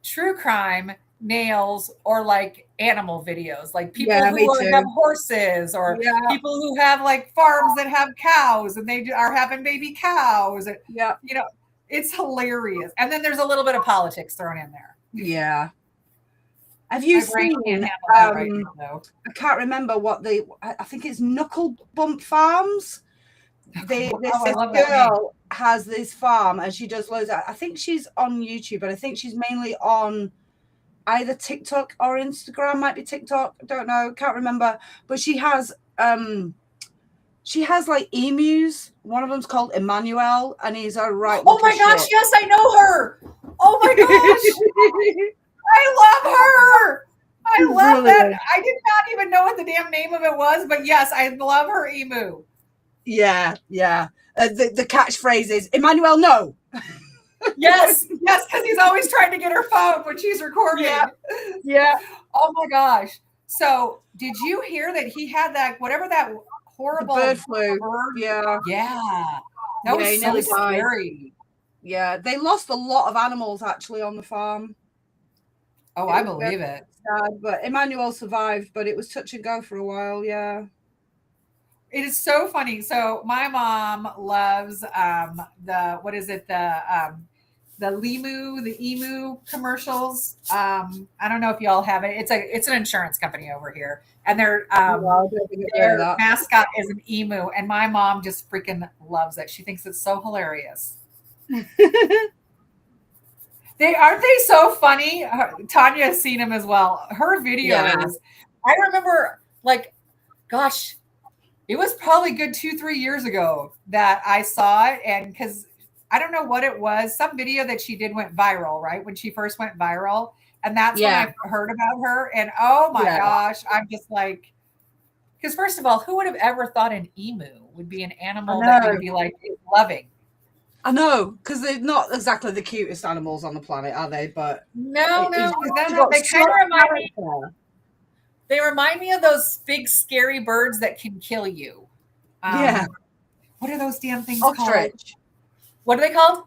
true crime, nails, or like animal videos, like people who have horses, or people who have like farms that have cows and they are having baby cows. Yeah. It's hilarious. And then there's a little bit of politics thrown in there. Yeah. Have you seen, right now, I can't remember what I think it's Knuckle Bump Farms. This girl has this farm and she does loads of, I think she's on YouTube, but I think she's mainly on either TikTok or Instagram, might be TikTok. I don't know. Can't remember. But she has like emus. One of them's called Emmanuel, and he's a right. Oh my gosh! Yes, I know her. Oh my gosh! I love her. I love that. I did not even know what the damn name of it was, but yes, I love her emu. Yeah. The catchphrase is Emmanuel, no. Yes, because he's always trying to get her phone when she's recording. Yeah. Oh my gosh! So, did you hear that he had that that horrible bird flu? Yeah. That was so scary. Yeah, they lost a lot of animals actually on the farm. Oh, I believe it. Sad, but Emmanuel survived, but it was touch and go for a while. Yeah. It is so funny. So my mom loves the what is it the Limu, the Emu commercials. I don't know if y'all have it. It's an insurance company over here, and No, I don't think I've heard of their that. mascot is an emu, and my mom just freaking loves it. She thinks it's so hilarious. They aren't they so funny? Tanya has seen them as well. Her Yeah. videos, I remember like, gosh, it was probably good 2, 3 years ago that I saw it, and because I don't know what it was, some video that she did went viral, right? When she first went viral. And that's when Yeah. I heard about her. And oh my Yeah. gosh, I'm just like, because first of all, who would have ever thought an emu would be an I animal that know. you'd be like loving? I know, because they're not exactly the cutest animals on the planet, are they? But No, he's no, just got they so kind of remind me. character. They remind me of those big scary birds that can kill you. Yeah. What are those damn things called? Ostrich. What are they called?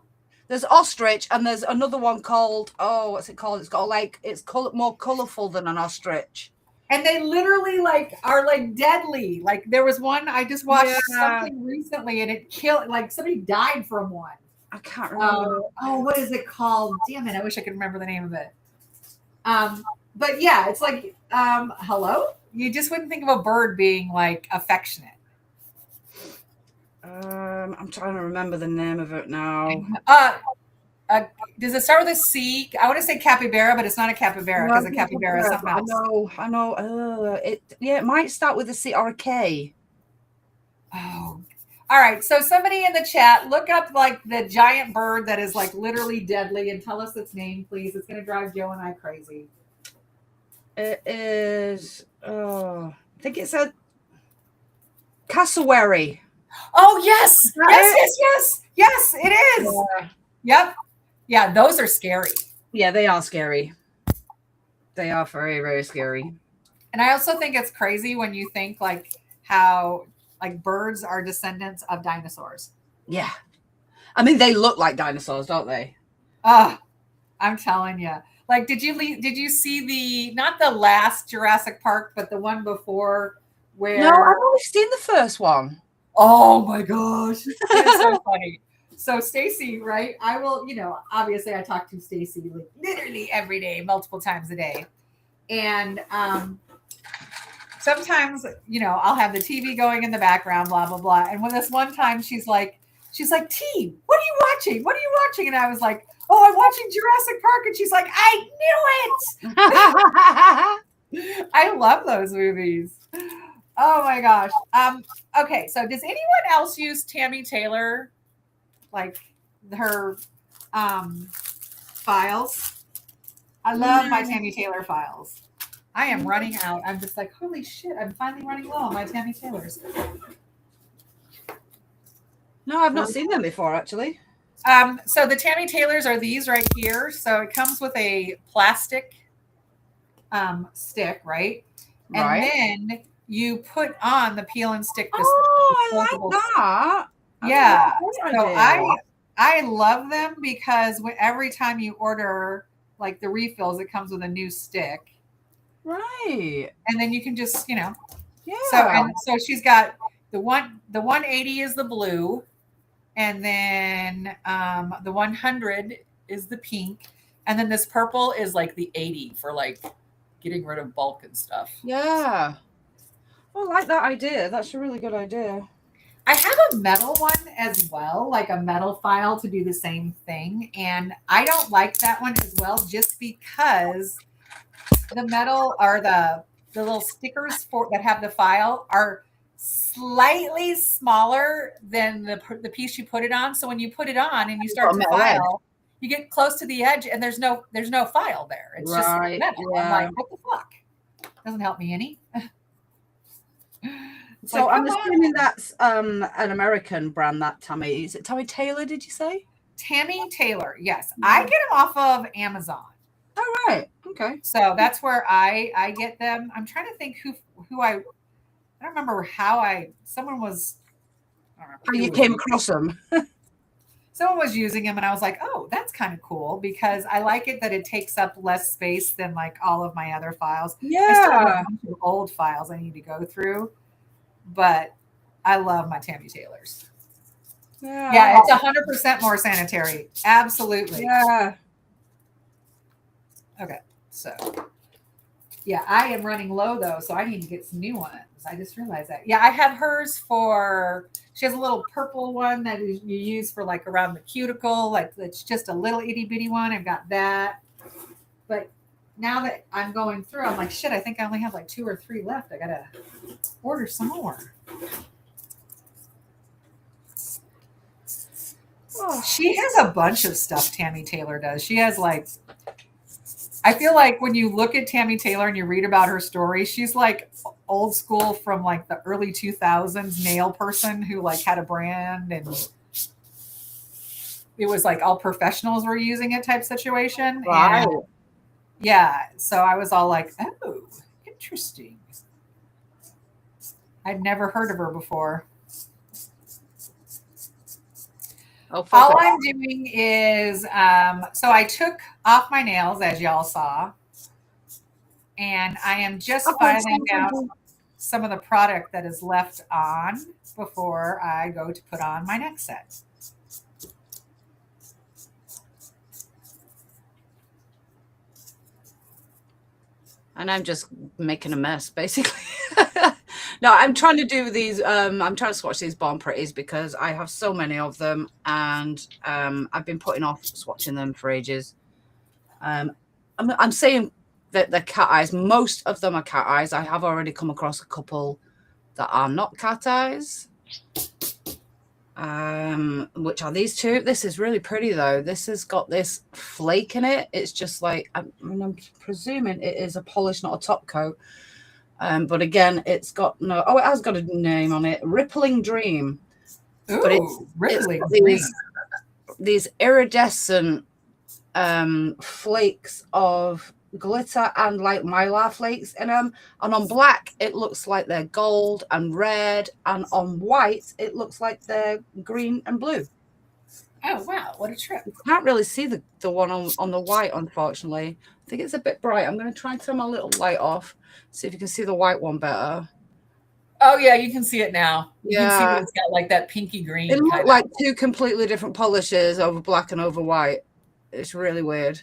There's ostrich, and there's another one called, what's it called? It's got it's more colorful than an ostrich. And they literally like are like deadly. Like there was one I just watched Yeah. something recently, and it killed like somebody died from one. I can't remember. What is it called? Damn it! I wish I could remember the name of it. But yeah, it's like, hello. You just wouldn't think of a bird being like affectionate. I'm trying to remember the name of it now. Does it start with a C? I want to say capybara, but it's not a capybara because a capybara is something else. I know. It might start with a C or a K. Oh, all right. So somebody in the chat, look up like the giant bird that is like literally deadly and tell us its name, please. It's going to drive Joe and I crazy. It is. I think it's a cassowary. Oh yes, yes. It is. Yep. Yeah, those are scary. Yeah, they are scary. They are very, very scary. And I also think it's crazy when you think like how like birds are descendants of dinosaurs. Yeah. I mean, they look like dinosaurs, don't they? I'm telling you. Like, did you see not the last Jurassic Park, but the one before where? No, I've only seen the first one. Oh my gosh, it's so funny. So Stacy, right? I will, obviously I talk to Stacy like literally every day, multiple times a day. And sometimes, I'll have the TV going in the background, blah, blah, blah. And when this one time she's like, T, what are you watching? What are you watching? And I was like, oh, I'm watching Jurassic Park. And she's like, I knew it. I love those movies. Oh my gosh. Okay. So does anyone else use Tammy Taylor? Like her files? I love my Tammy Taylor files. I am running out. I'm just like, holy shit, I'm finally running low on my Tammy Taylors. No, I've not seen them before, actually. So the Tammy Taylors are these right here. So it comes with a plastic stick, right? And then you put on the peel and stick. I like that. Yeah. So I love them because every time you order like the refills, it comes with a new stick. Right. And then you can just, Yeah. So she's got the 180 is the blue, and then the 100 is the pink, and then this purple is like the 80 for like getting rid of bulk and stuff. Yeah. I like that idea. That's a really good idea. I have a metal one as well, like a metal file to do the same thing. And I don't like that one as well, just because the metal or the little stickers that have the file are slightly smaller than the piece you put it on. So when you put it on and you start to file, you get close to the edge and there's no file there. It's just metal. Yeah. I'm like, what the fuck? Doesn't help me any. So I'm assuming that's an American brand, that Tammy. Is it Tammy Taylor, did you say? Tammy Taylor, yes. I get them off of Amazon. Oh, right. Okay. So that's where I get them. I'm trying to think who I don't remember how someone was. I don't know, how you came across them. Someone was using them and I was like, oh, that's kind of cool because I like it that it takes up less space than like all of my other files. Yeah. I still have a bunch of old files I need to go through. But I love my Tammy Taylors. Yeah. Yeah, it's 100% more sanitary. Absolutely. Yeah. Okay, so yeah, I am running low though, so I need to get some new ones. I just realized that. Yeah, I have hers for. She has a little purple one that you use for like around the cuticle, like it's just a little itty bitty one. I've got that, but now that I'm going through, I'm like, shit. I think I only have like 2 or 3 left. I gotta order some more. Oh, she has a bunch of stuff. Tammy Taylor does. She has like. I feel like when you look at Tammy Taylor and you read about her story, she's like old school from like the early 2000s nail person who like had a brand and it was like all professionals were using it type situation. Right. And yeah, so I was all like, oh, interesting. I'd never heard of her before. Oh, all I'm doing is, so I took off my nails, as y'all saw, and I am just filing out some of the product that is left on before I go to put on my next set. And I'm just making a mess, basically. No, I'm trying to do these. I'm trying to swatch these Born Pretties because I have so many of them, and I've been putting off swatching them for ages. I'm saying that they're cat eyes. Most of them are cat eyes. I have already come across a couple that are not cat eyes. Which are these two. This is really pretty though. This has got this flake in it. It's just like I'm presuming it is a polish, not a top coat. But again, it's got no. Oh, it has got a name on it. Rippling Dream. Ooh, but it's Rippling Dream. These iridescent flakes of glitter and like mylar flakes in them, and on black it looks like they're gold and red, and on white it looks like they're green and blue. Oh wow, what a trip. You can't really see the one on the white, unfortunately. I think it's a bit bright. I'm going to try and turn my little light off, see if you can see the white one better. Oh yeah, you can see it now. You Yeah, can see that it's got like that pinky green. It looked like 2 completely different polishes over black and over white. It's really weird.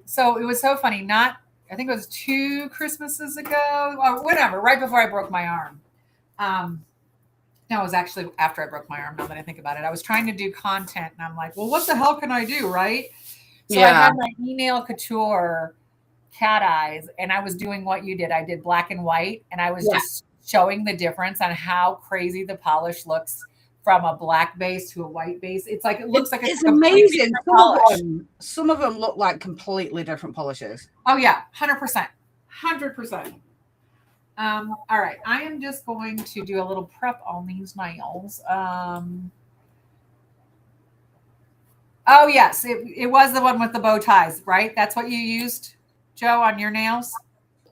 So it was so funny. I think it was 2 Christmases ago or whatever, right before I broke my arm. No, it was actually after I broke my arm. Now that I think about it, I was trying to do content, and I'm like, well, what the hell can I do, right? So I had my e-nail couture cat eyes, and I was doing what you did. I did black and white, and I was just showing the difference on how crazy the polish looks from a black base to a white base. It's like, it looks like it's amazing. Some of them look like completely different polishes. Oh yeah, 100%. 100%. All right, I am just going to do a little prep on these nails. Oh yes, it was the one with the bow ties, right? That's what you used, Joe, on your nails?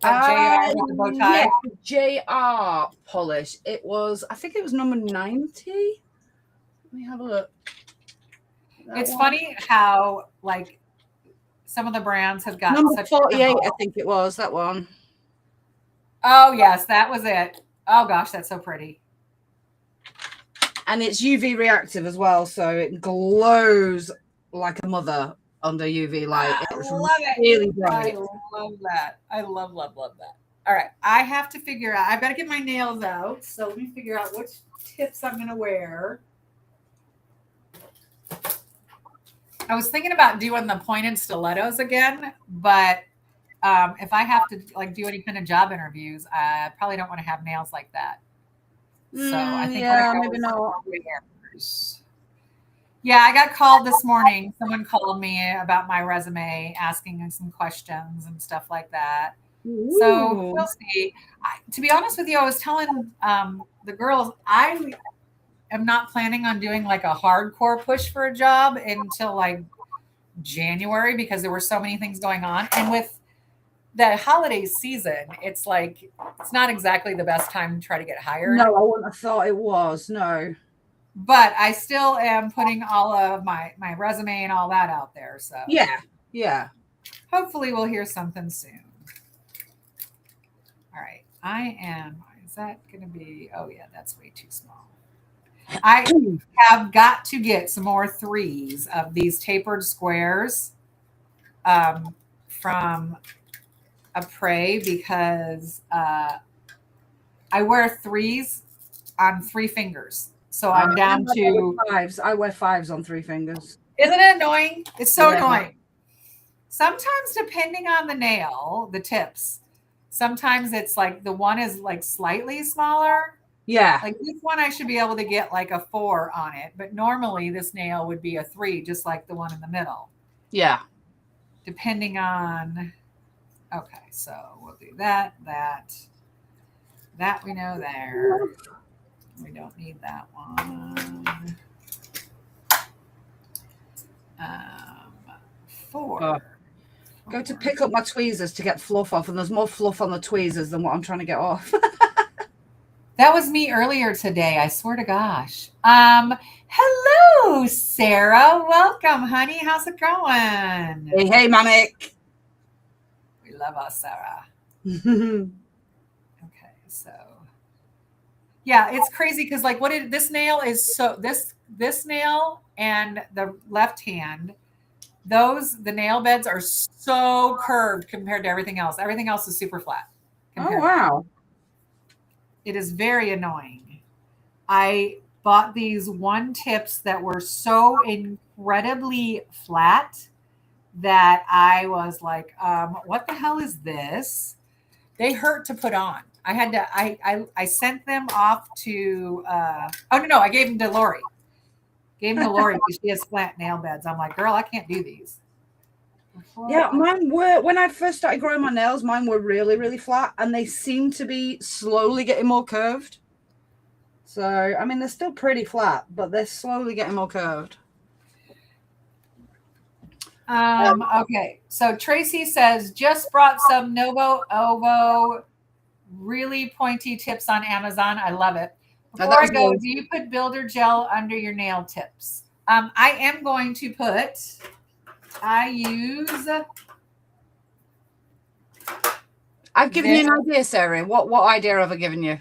JR with the bow tie? Yeah, JR polish. It was, I think it was number 90. Let me have a look. It's funny how like some of the brands have got number such 48, I think it was that one. Oh yes, that was it. Oh gosh, that's so pretty. And it's UV reactive as well, so it glows like a mother under UV light. It's really bright. I love that. I love that. All right, I have to figure out. I've got to get my nails out, so let me figure out which tips I'm going to wear. I was thinking about doing the pointed stilettos again, but if I have to like do any kind of job interviews, I probably don't want to have nails like that. So I think maybe not. Yeah, I got called this morning. Someone called me about my resume, asking me some questions and stuff like that. Ooh. So we'll see. To be honest with you, I was telling the girls I am not planning on doing like a hardcore push for a job until like January because there were so many things going on. And with the holiday season, it's like it's not exactly the best time to try to get hired. No, I wouldn't have thought it was. No. But I still am putting all of my resume and all that out there. So yeah. Hopefully we'll hear something soon. All right. I am Is that going to be, oh yeah, that's way too small. I have got to get some more 3s of these tapered squares from a Prey because I wear 3s on 3 fingers. So I'm down to 5s. I wear 5s on 3 fingers. Isn't it annoying? It's so Yeah. annoying. Sometimes depending on the nail, the tips, sometimes it's like the one is like slightly smaller. Yeah. Like this one, I should be able to get like a 4 on it, but normally this nail would be a 3, just like the one in the middle. Yeah. Depending on, okay, so we'll do that we know there. We don't need that one. 4. Oh. Go to pick up my tweezers to get fluff off, and there's more fluff on the tweezers than what I'm trying to get off. That was me earlier today. I swear to gosh. Hello, Sarah. Welcome, honey. How's it going? Hey, Manic. We love us, Sarah. Okay, so yeah, it's crazy because like this nail is so this nail and the left hand, the nail beds are so curved compared to everything else. Everything else is super flat. Oh wow. It is very annoying. I bought these 1 tips that were so incredibly flat that I was like, what the hell is this? They hurt to put on. I had to, I sent them off to, I gave them to Lori. Because she has flat nail beds. I'm like, girl, I can't do these. Yeah, mine were, when I first started growing my nails, mine were really, really flat, and they seem to be slowly getting more curved. So, I mean, they're still pretty flat, but they're slowly getting more curved. Okay, so Tracy says, just brought some Novo Ovo really pointy tips on Amazon. I love it. Before I go, do you put builder gel under your nail tips? I am going to put, I've given you an idea, Sarah. What idea have I given you?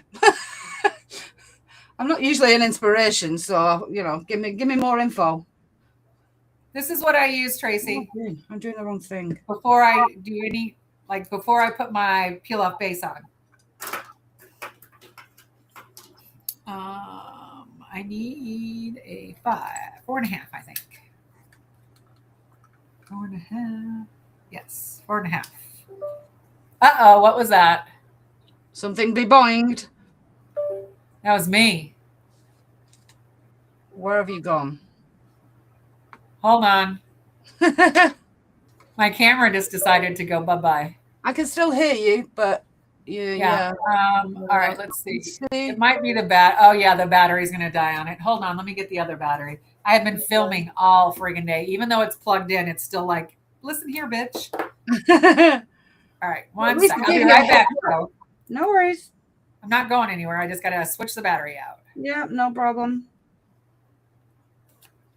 I'm not usually an inspiration, so give me more info. This is what I use, Tracy. Okay. I'm doing the wrong thing. Before I do before I put my peel off base on. I need a 4.5, I think. 4.5. Yes, 4.5. Uh-oh, what was that? Something be boinged. That was me. Where have you gone? Hold on. My camera just decided to go bye-bye. I can still hear you, but yeah. All right, let's see. It might be the oh yeah, the battery's going to die on it. Hold on, let me get the other battery. I have been filming all friggin' day. Even though it's plugged in, it's still like, listen here, bitch. All right, one second. I'll be right back, bro. No worries. I'm not going anywhere. I just got to switch the battery out. Yeah, no problem.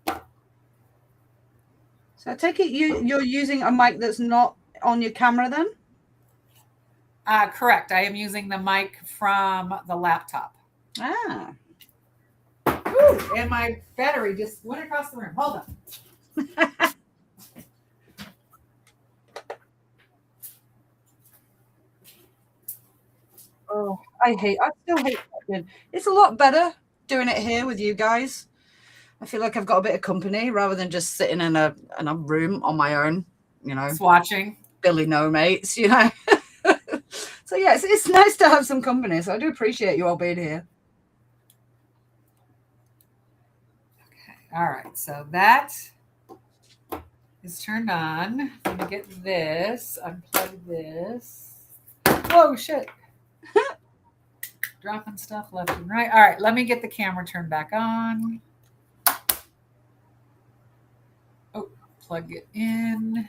So I take it you're using a mic that's not on your camera then? Correct. I am using the mic from the laptop. Ah. Ooh, and my battery just went across the room. Hold on. Oh, I still hate that. It's a lot better doing it here with you guys. I feel like I've got a bit of company rather than just sitting in a room on my own, Just watching. Billy no mates, So yeah, it's nice to have some company. So I do appreciate you all being here. Okay. All right. So that is turned on. Let me get this. Unplug this. Whoa, shit. Dropping stuff left and right. All right. Let me get the camera turned back on. Oh, plug it in.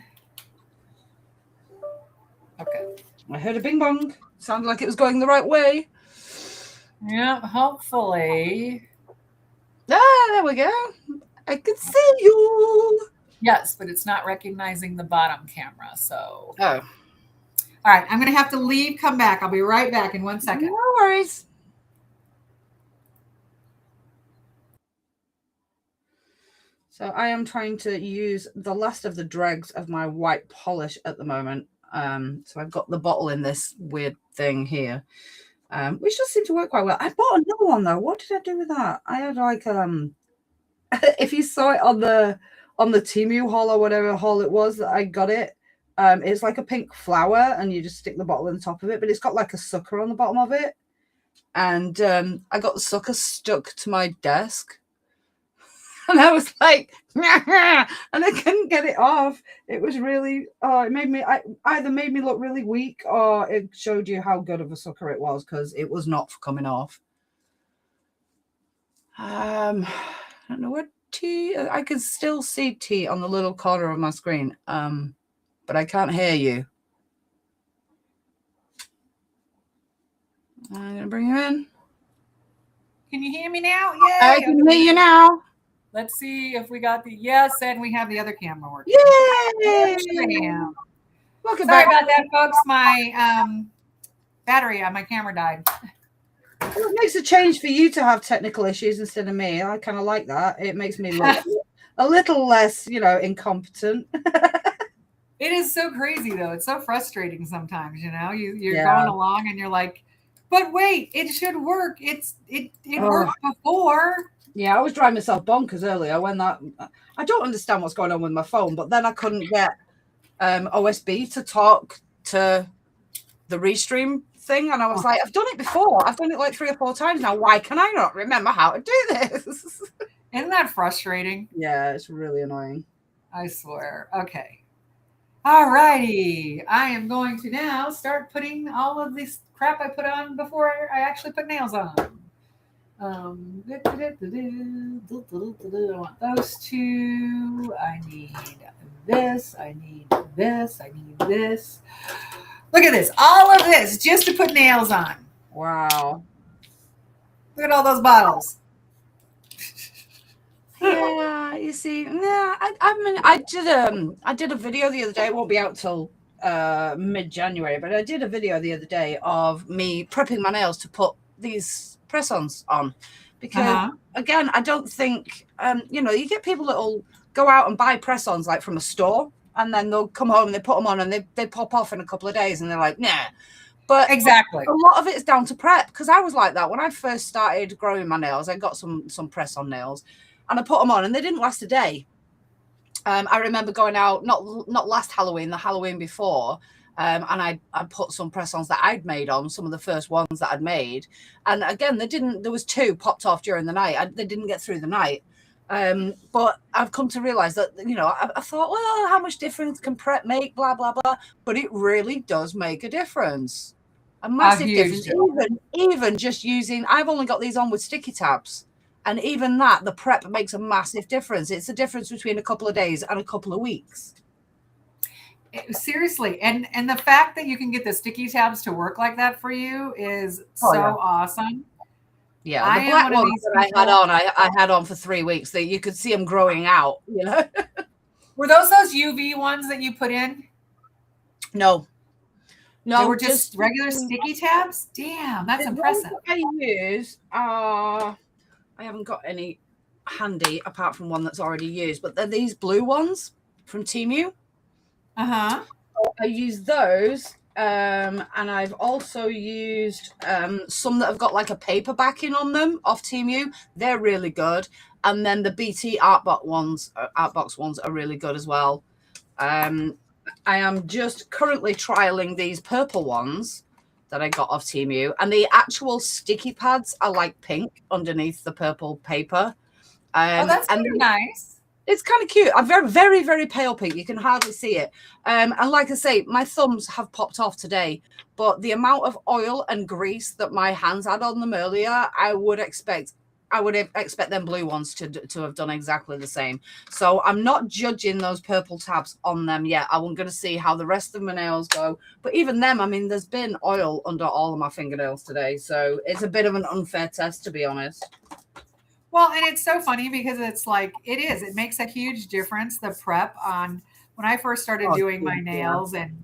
Okay. I heard a bing bong. Sounded like it was going the right way. Yeah, hopefully. Ah, there we go. I can see you. Yes, but it's not recognizing the bottom camera. So. Oh. All right. I'm going to have to leave, come back. I'll be right back in 1 second. No worries. So I am trying to use the last of the dregs of my white polish at the moment. So I've got the bottle in this weird thing here, which does seem to work quite well. I bought another one though. What did I do with that? I had like if you saw it on the Temu haul or whatever haul it was that I got it, it's like a pink flower and you just stick the bottle on the top of it, but it's got like a sucker on the bottom of it. And I got the sucker stuck to my desk. And I was like, and I couldn't get it off. It was really, it made me, either made me look really weak or it showed you how good of a sucker it was because it was not coming off. I don't know what T, I can still see T on the little corner of my screen, but I can't hear you. I'm going to bring you in. Can you hear me now? Yay! I can hear you now. Let's see if we got the yes, and we have the other camera working. Yay! Welcome back. Sorry about that, folks. My battery on my camera died. Well, it makes a change for you to have technical issues instead of me. I kind of like that. It makes me look a little less, incompetent. It is so crazy, though. It's so frustrating sometimes, You're going along and you're like, but wait, it should work. It worked before. Yeah, I was driving myself bonkers earlier when I don't understand what's going on with my phone, but then I couldn't get OSB to talk to the Restream thing. And I was like, I've done it before. I've done it like 3 or 4 times now. Why can I not remember how to do this? Isn't that frustrating? Yeah, it's really annoying. I swear. Okay. All righty. I am going to now start putting all of this crap I put on before I actually put nails on. I want those 2. I need this. I need this. I need this. Look at this. All of this just to put nails on. Wow. Look at all those bottles. Yeah, you see, I did a video the other day. It won't be out till mid-January, but I did a video the other day of me prepping my nails to put these press-ons on because again, I don't think you get people that'll go out and buy press-ons like from a store and then they'll come home and they put them on and they pop off in a couple of days and they're like, nah. But exactly, a lot of it is down to prep because I was like that when I first started growing my nails. I got some press-on nails and I put them on and they didn't last a day. I remember going out not last Halloween, the Halloween before. And I put some press-ons that I'd made on, some of the first ones that I'd made. And again, there was 2 popped off during the night. They didn't get through the night. But I've come to realize that, I thought, well, how much difference can prep make, blah, blah, blah. But it really does make a difference. A massive difference. Even just using, I've only got these on with sticky tabs. And even that, the prep makes a massive difference. It's a difference between a couple of days and a couple of weeks. Seriously, and the fact that you can get the sticky tabs to work like that for you is awesome. Yeah, the black ones that I had on for 3 weeks. That you could see them growing out. Were those UV ones that you put in? No, they were just regular sticky tabs. Damn, that's impressive. I use. I haven't got any handy apart from one that's already used, but they're these blue ones from Temu. I use those, and I've also used some that have got like a paper backing on them off Temu. They're really good, and then the BT Artbox ones are really good as well. I am just currently trialing these purple ones that I got off Temu, and the actual sticky pads are like pink underneath the purple paper. That's kind of nice. It's kind of cute. I'm very, very, very pale pink. You can hardly see it. And like I say, my thumbs have popped off today, but the amount of oil and grease that my hands had on them earlier, I would expect them blue ones to have done exactly the same. So I'm not judging those purple tabs on them yet. I'm going to see how the rest of my nails go. But even them, I mean, there's been oil under all of my fingernails today. So it's a bit of an unfair test, to be honest. Well, and it's so funny because it's like, it makes a huge difference. The prep on when I first started doing my nails and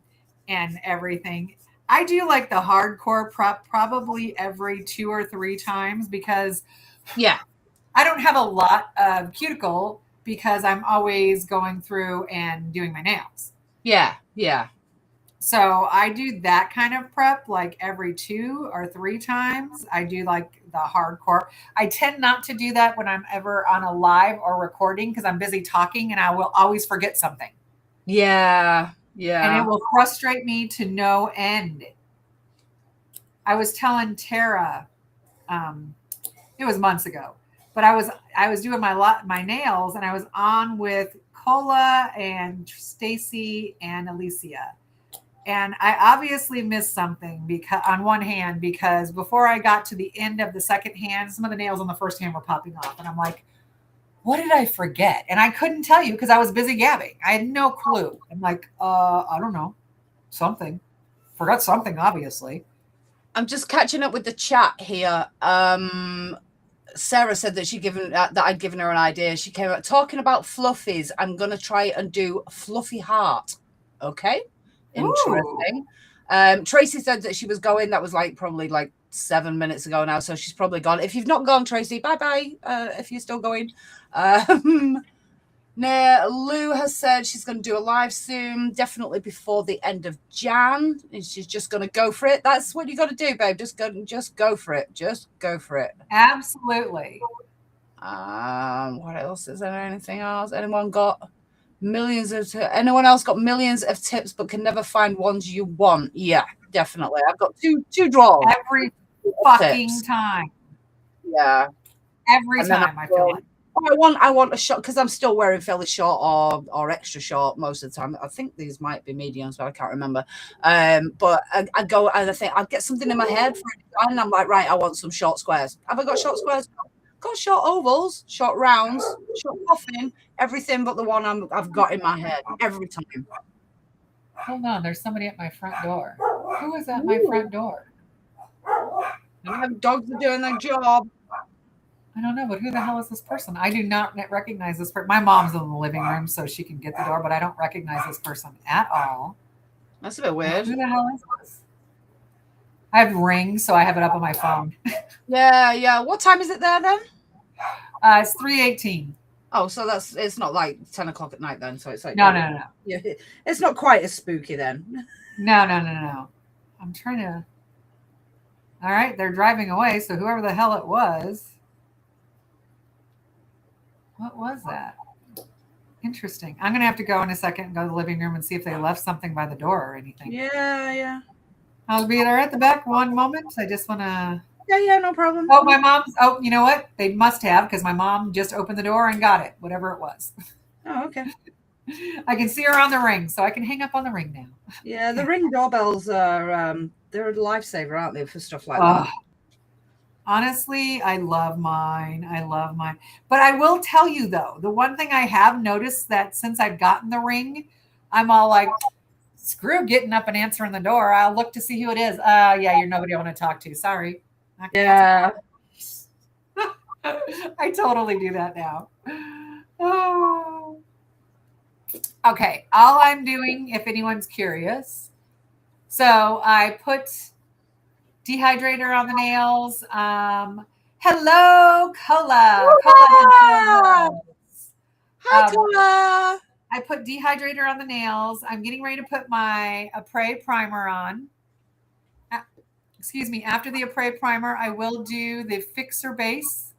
everything, I do like the hardcore prep probably every 2 or 3 times because I don't have a lot of cuticle because I'm always going through and doing my nails. Yeah. Yeah. So I do that kind of prep like every 2 or 3 times. I do like the hardcore. I tend not to do that when I'm ever on a live or recording because I'm busy talking and I will always forget something. Yeah. And it Yeah. will frustrate me to no end. I was telling Tara, it was months ago, but I was doing my nails and I was on with Cola and Stacy and Alicia. And I obviously missed something because on one hand, because before I got to the end of the second hand, some of the nails on the first hand were popping off. And I'm like, what did I forget? And I couldn't tell you because I was busy gabbing. I had no clue. I'm like, I don't know. Something. Forgot something, obviously. I'm just catching up with the chat here. Sarah said that I'd given her an idea. She came out talking about fluffies. I'm gonna try and do fluffy heart. Okay, interesting. Tracy said that she was going. That was probably 7 minutes ago now, so she's probably gone. If you've not gone, Tracy, bye bye. If you're still going. Lou has said she's going to do a live soon, definitely before the end of Jan, and she's just going to go for it. That's what you got to do, babe. Just go for it. Just go for it. Absolutely. What else? Is there anything else? Anyone got millions of? Anyone else got millions of tips, but can never find ones you want? Yeah, definitely. I've got two drawers Every fucking time. Yeah. Every time I feel like. I want a short because I'm still wearing fairly short or extra short most of the time. I think these might be mediums, but I can't remember. But I go and I think I'll get something in my head for it, and I'm like, right, I want some short squares. Have I got short squares? Got short ovals, short rounds, short puffin, everything but the one I've got in my head every time. Hold on, there's somebody at my front door. Who is at my front door? Dogs are doing their job. I don't know, but who the hell is this person? I do not recognize this person. My mom's in the living room, so she can get the door, but I don't recognize this person at all. That's a bit weird. Who the hell is this? I have Ring, so I have it up on my phone. Yeah. What time is it there then? It's 3:18. Oh, so it's not like 10 o'clock at night then. So it's like no. Yeah, it's not quite as spooky then. No. I'm trying to. All right, they're driving away. So whoever the hell it was. What was that? Interesting. I'm gonna have to go in a second and go to the living room and see if they left something by the door or anything. Yeah. I'll be there at the back one moment. I just want to. Yeah, no problem. Oh, my mom's. Oh, you know what? They must have because my mom just opened the door and got it, whatever it was. Oh, okay. I can see her on the Ring, so I can hang up on the Ring now. Yeah, the Ring doorbells are they're a lifesaver, aren't they, for stuff like that? Honestly, I love mine. But I will tell you though, the one thing I have noticed that since I've gotten the Ring, I'm all like, screw getting up and answering the door. I'll look to see who it is. Yeah, you're nobody I want to talk to. Sorry. Yeah. I totally do that now. Oh. Okay. All I'm doing, if anyone's curious, so I put dehydrator on the nails. Hello, Cola. Hi, Cola. I put dehydrator on the nails. I'm getting ready to put my Après primer on. Excuse me. After the Après primer, I will do the fixer base.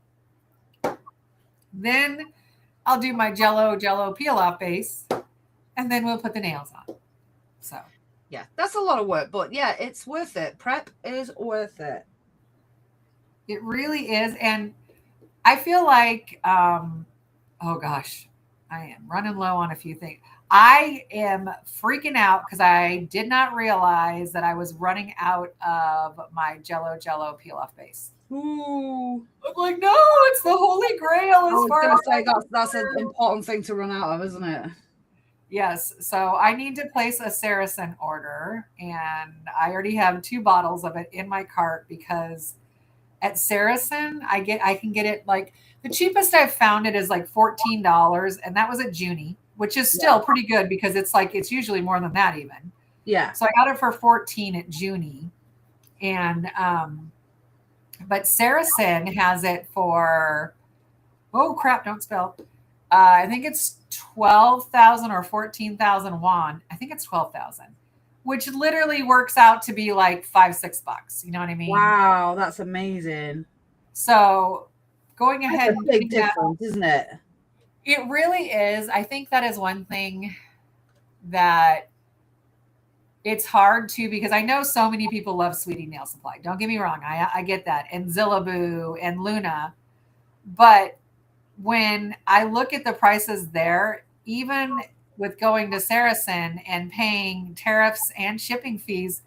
Then I'll do my Jello peel off base, and then we'll put the nails on. So. Yeah, that's a lot of work, but yeah, it's worth it. Prep is worth it. It really is. And I feel like, oh gosh, I am running low on a few things. I am freaking out because I did not realize that I was running out of my Jello peel off base. Ooh. I'm like, no, it's the holy grail as far as that's an important thing to run out of, isn't it? Yes. So I need to place a Saracen order, and I already have 2 bottles of it in my cart because at Saracen, I can get it like the cheapest I've found it is like $14, and that was at Junie, which is still pretty good because it's usually more than that even. Yeah. So I got it for $14 at Junie, and but Saracen has it for, oh crap, don't spell. I think it's 12,000 or 14,000 won. I think it's 12,000, which literally works out to be like $5-6. You know what I mean? Wow, that's amazing. So going That's ahead a and big getting that, difference, isn't it? it really is. I think that is one thing that it's hard to, because I know so many people love Sweetie Nail Supply. Don't get me wrong. I get that. And Zillaboo and Luna. But when I look at the prices there, even with going to Saracen and paying tariffs and shipping fees,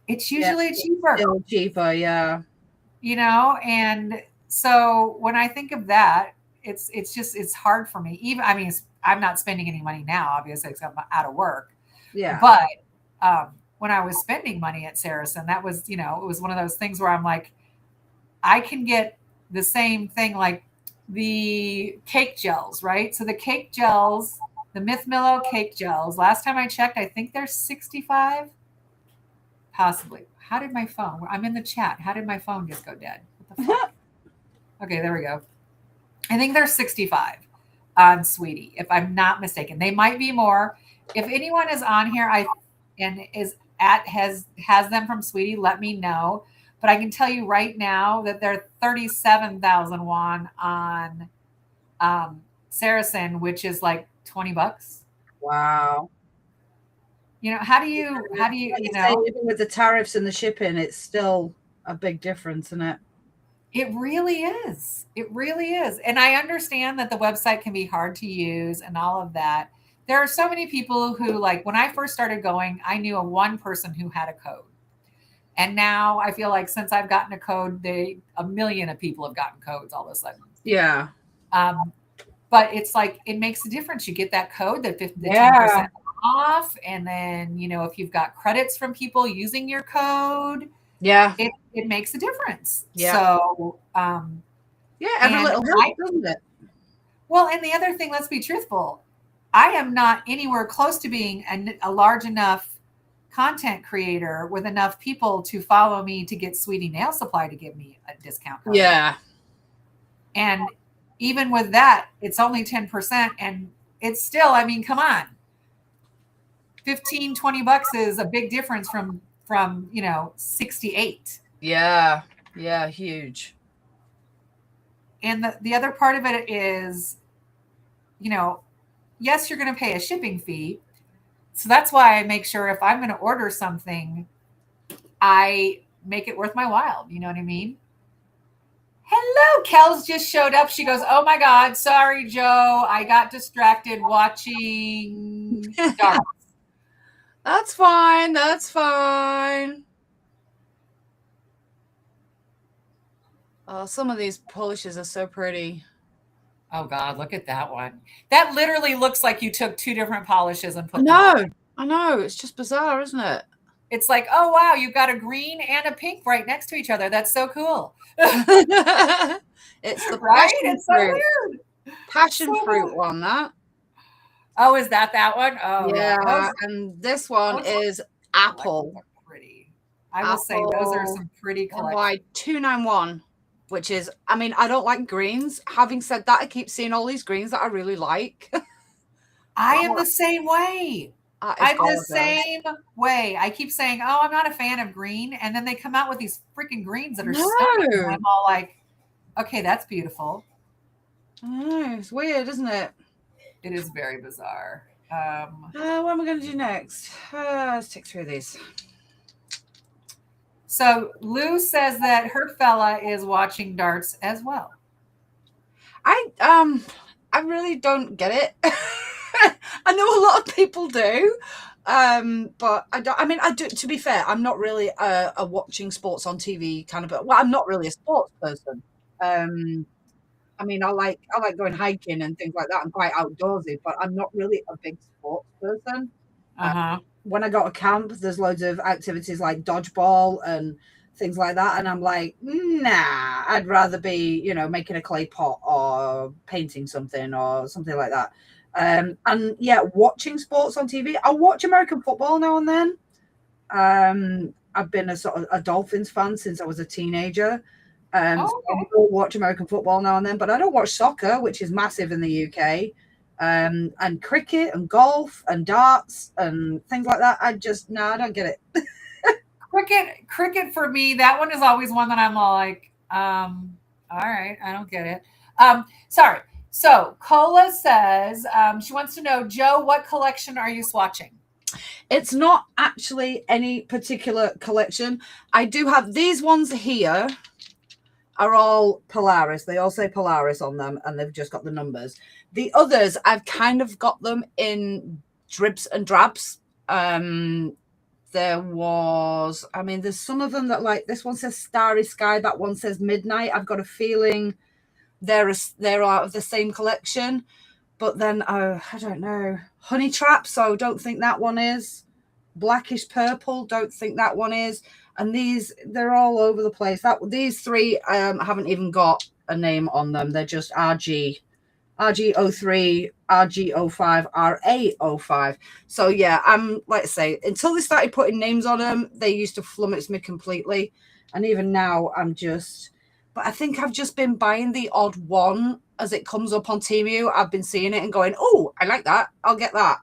it's Yeah, usually cheaper, still cheaper. Yeah, you know? And so when I think of that, it's just, it's hard for me. Even, I mean, I'm not spending any money now, obviously, because I'm out of work. yeah, But when I was spending money at Saracen, that was, you know, it was one of those things where I'm like, I can get the same thing, like the cake gels, right? So the cake gels, the Myth Millow cake gels, last time I checked, I think they're 65, possibly. How did my phone? I'm in the chat. How did my phone just go dead? What the fuck? Okay, there we go. I think they're 65 on Sweetie, if I'm not mistaken. They might be more. If anyone is on here, and is at has them from Sweetie, let me know. But I can tell you right now that they're 37,000 won on Saracen, which is like $20. wow. You know, how do you, Like you you say, know, even with the tariffs and the shipping, it's still a big difference, isn't it? it really is. It really is. And I understand that the website can be hard to use and all of that. There are so many people who, like, when I first started going, I knew one person who had a code. And now I feel like since I've gotten a code, a million of people have gotten codes all of a sudden. Yeah, Um, but it's like, it makes a difference. You get that code, the yeah, 10% off. And then, you know, if you've got credits from people using your code, yeah, it makes a difference. yeah, So, yeah. Every and little helps, doesn't it? well, and the other thing, let's be truthful, I am not anywhere close to being a large enough content creator with enough people to follow me to get Sweetie Nail Supply to give me a discount code. Yeah, And even with that, it's only 10%. And it's still, I mean, come on. 15-20 bucks is a big difference from, you know, 68. yeah, yeah. Huge. And the other part of it is, you know, yes, you're going to pay a shipping fee. So that's why I make sure if I'm going to order something, I make it worth my while. You know what I mean? Hello, Kels just showed up. She goes, "Oh my God, sorry, Joe. I got distracted watching darts." That's fine. That's fine. Oh, some of these polishes are so pretty. Oh God, look at that one. That literally looks like you took two different polishes and put them No, on. I know. It's just bizarre, isn't it? It's like, oh wow, you've got a green and a pink right next to each other. That's so cool. It's the Right? passion It's so fruit. weird. Passion So fruit weird. one, that. Oh, is that one? Oh yeah. Yeah, and this one is apple. Are pretty. I will say those are some pretty collections. NY291, which is, I mean, I don't like greens. Having said that, I keep seeing all these greens that I really like. I am the same way. I'm the same way. I keep saying, "Oh, I'm not a fan of green," and then they come out with these freaking greens that are stunning. And I'm all like, "Okay, that's beautiful." Oh, it's weird, isn't it? It is very bizarre. What am I going to do next? Let's tick through these. So Lou says that her fella is watching darts as well. I really don't get it. I know a lot of people do, but I don't. I mean, I do. To be fair, I'm not really a watching sports on TV kind of. Well, I'm not really a sports person. I mean, I like going hiking and things like that. I'm quite outdoorsy, but I'm not really a big sports person. When I go to camp, there's loads of activities like dodgeball and things like that, and I'm like, nah, I'd rather be, you know, making a clay pot or painting something or something like that. And yeah, watching sports on TV. I watch American football now and then. I've been a sort of a Dolphins fan since I was a teenager. So I will watch American football now and then, but I don't watch soccer, which is massive in the UK. And cricket and golf and darts and things like that. I don't get it. Cricket for me, that one is always one that I'm like, all right, I don't get it. Sorry. So Cola says she wants to know, Joe, what collection are you swatching? It's not actually any particular collection. I do have these ones here are all Polaris. They all say Polaris on them, and they've just got the numbers. The others, I've kind of got them in dribs and drabs. There's some of them that, like, this one says Starry Sky, that one says Midnight. I've got a feeling they're out of the same collection. But then, I don't know, Honey Trap, so don't think that one is. Blackish Purple, don't think that one is. And they're all over the place. These three haven't even got a name on them. They're just RG03, RG05, RA05. So yeah, like I say, until they started putting names on them, they used to flummox me completely. And even now, but I think I've just been buying the odd one as it comes up on Temu. I've been seeing it and going, oh, I like that. I'll get that.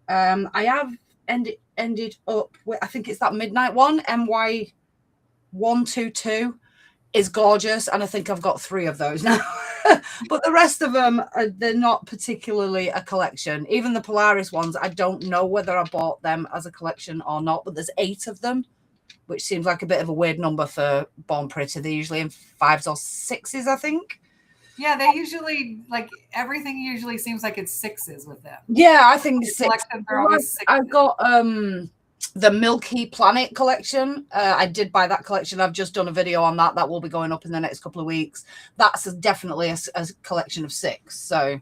I have ended up with, I think it's that Midnight one, MY122 is gorgeous. And I think I've got 3 of those now. But the rest of them, they're not particularly a collection. Even the Polaris ones, I don't know whether I bought them as a collection or not, but there's 8 of them, which seems like a bit of a weird number for Born Pretty. They're usually in 5s or 6s, I think. Yeah, they usually, like, everything usually seems like it's 6s with them. Yeah, I think 6. I've got the Milky Planet collection. I did buy that collection. I've just done a video on that. That will be going up in the next couple of weeks. That's definitely a collection of 6. So.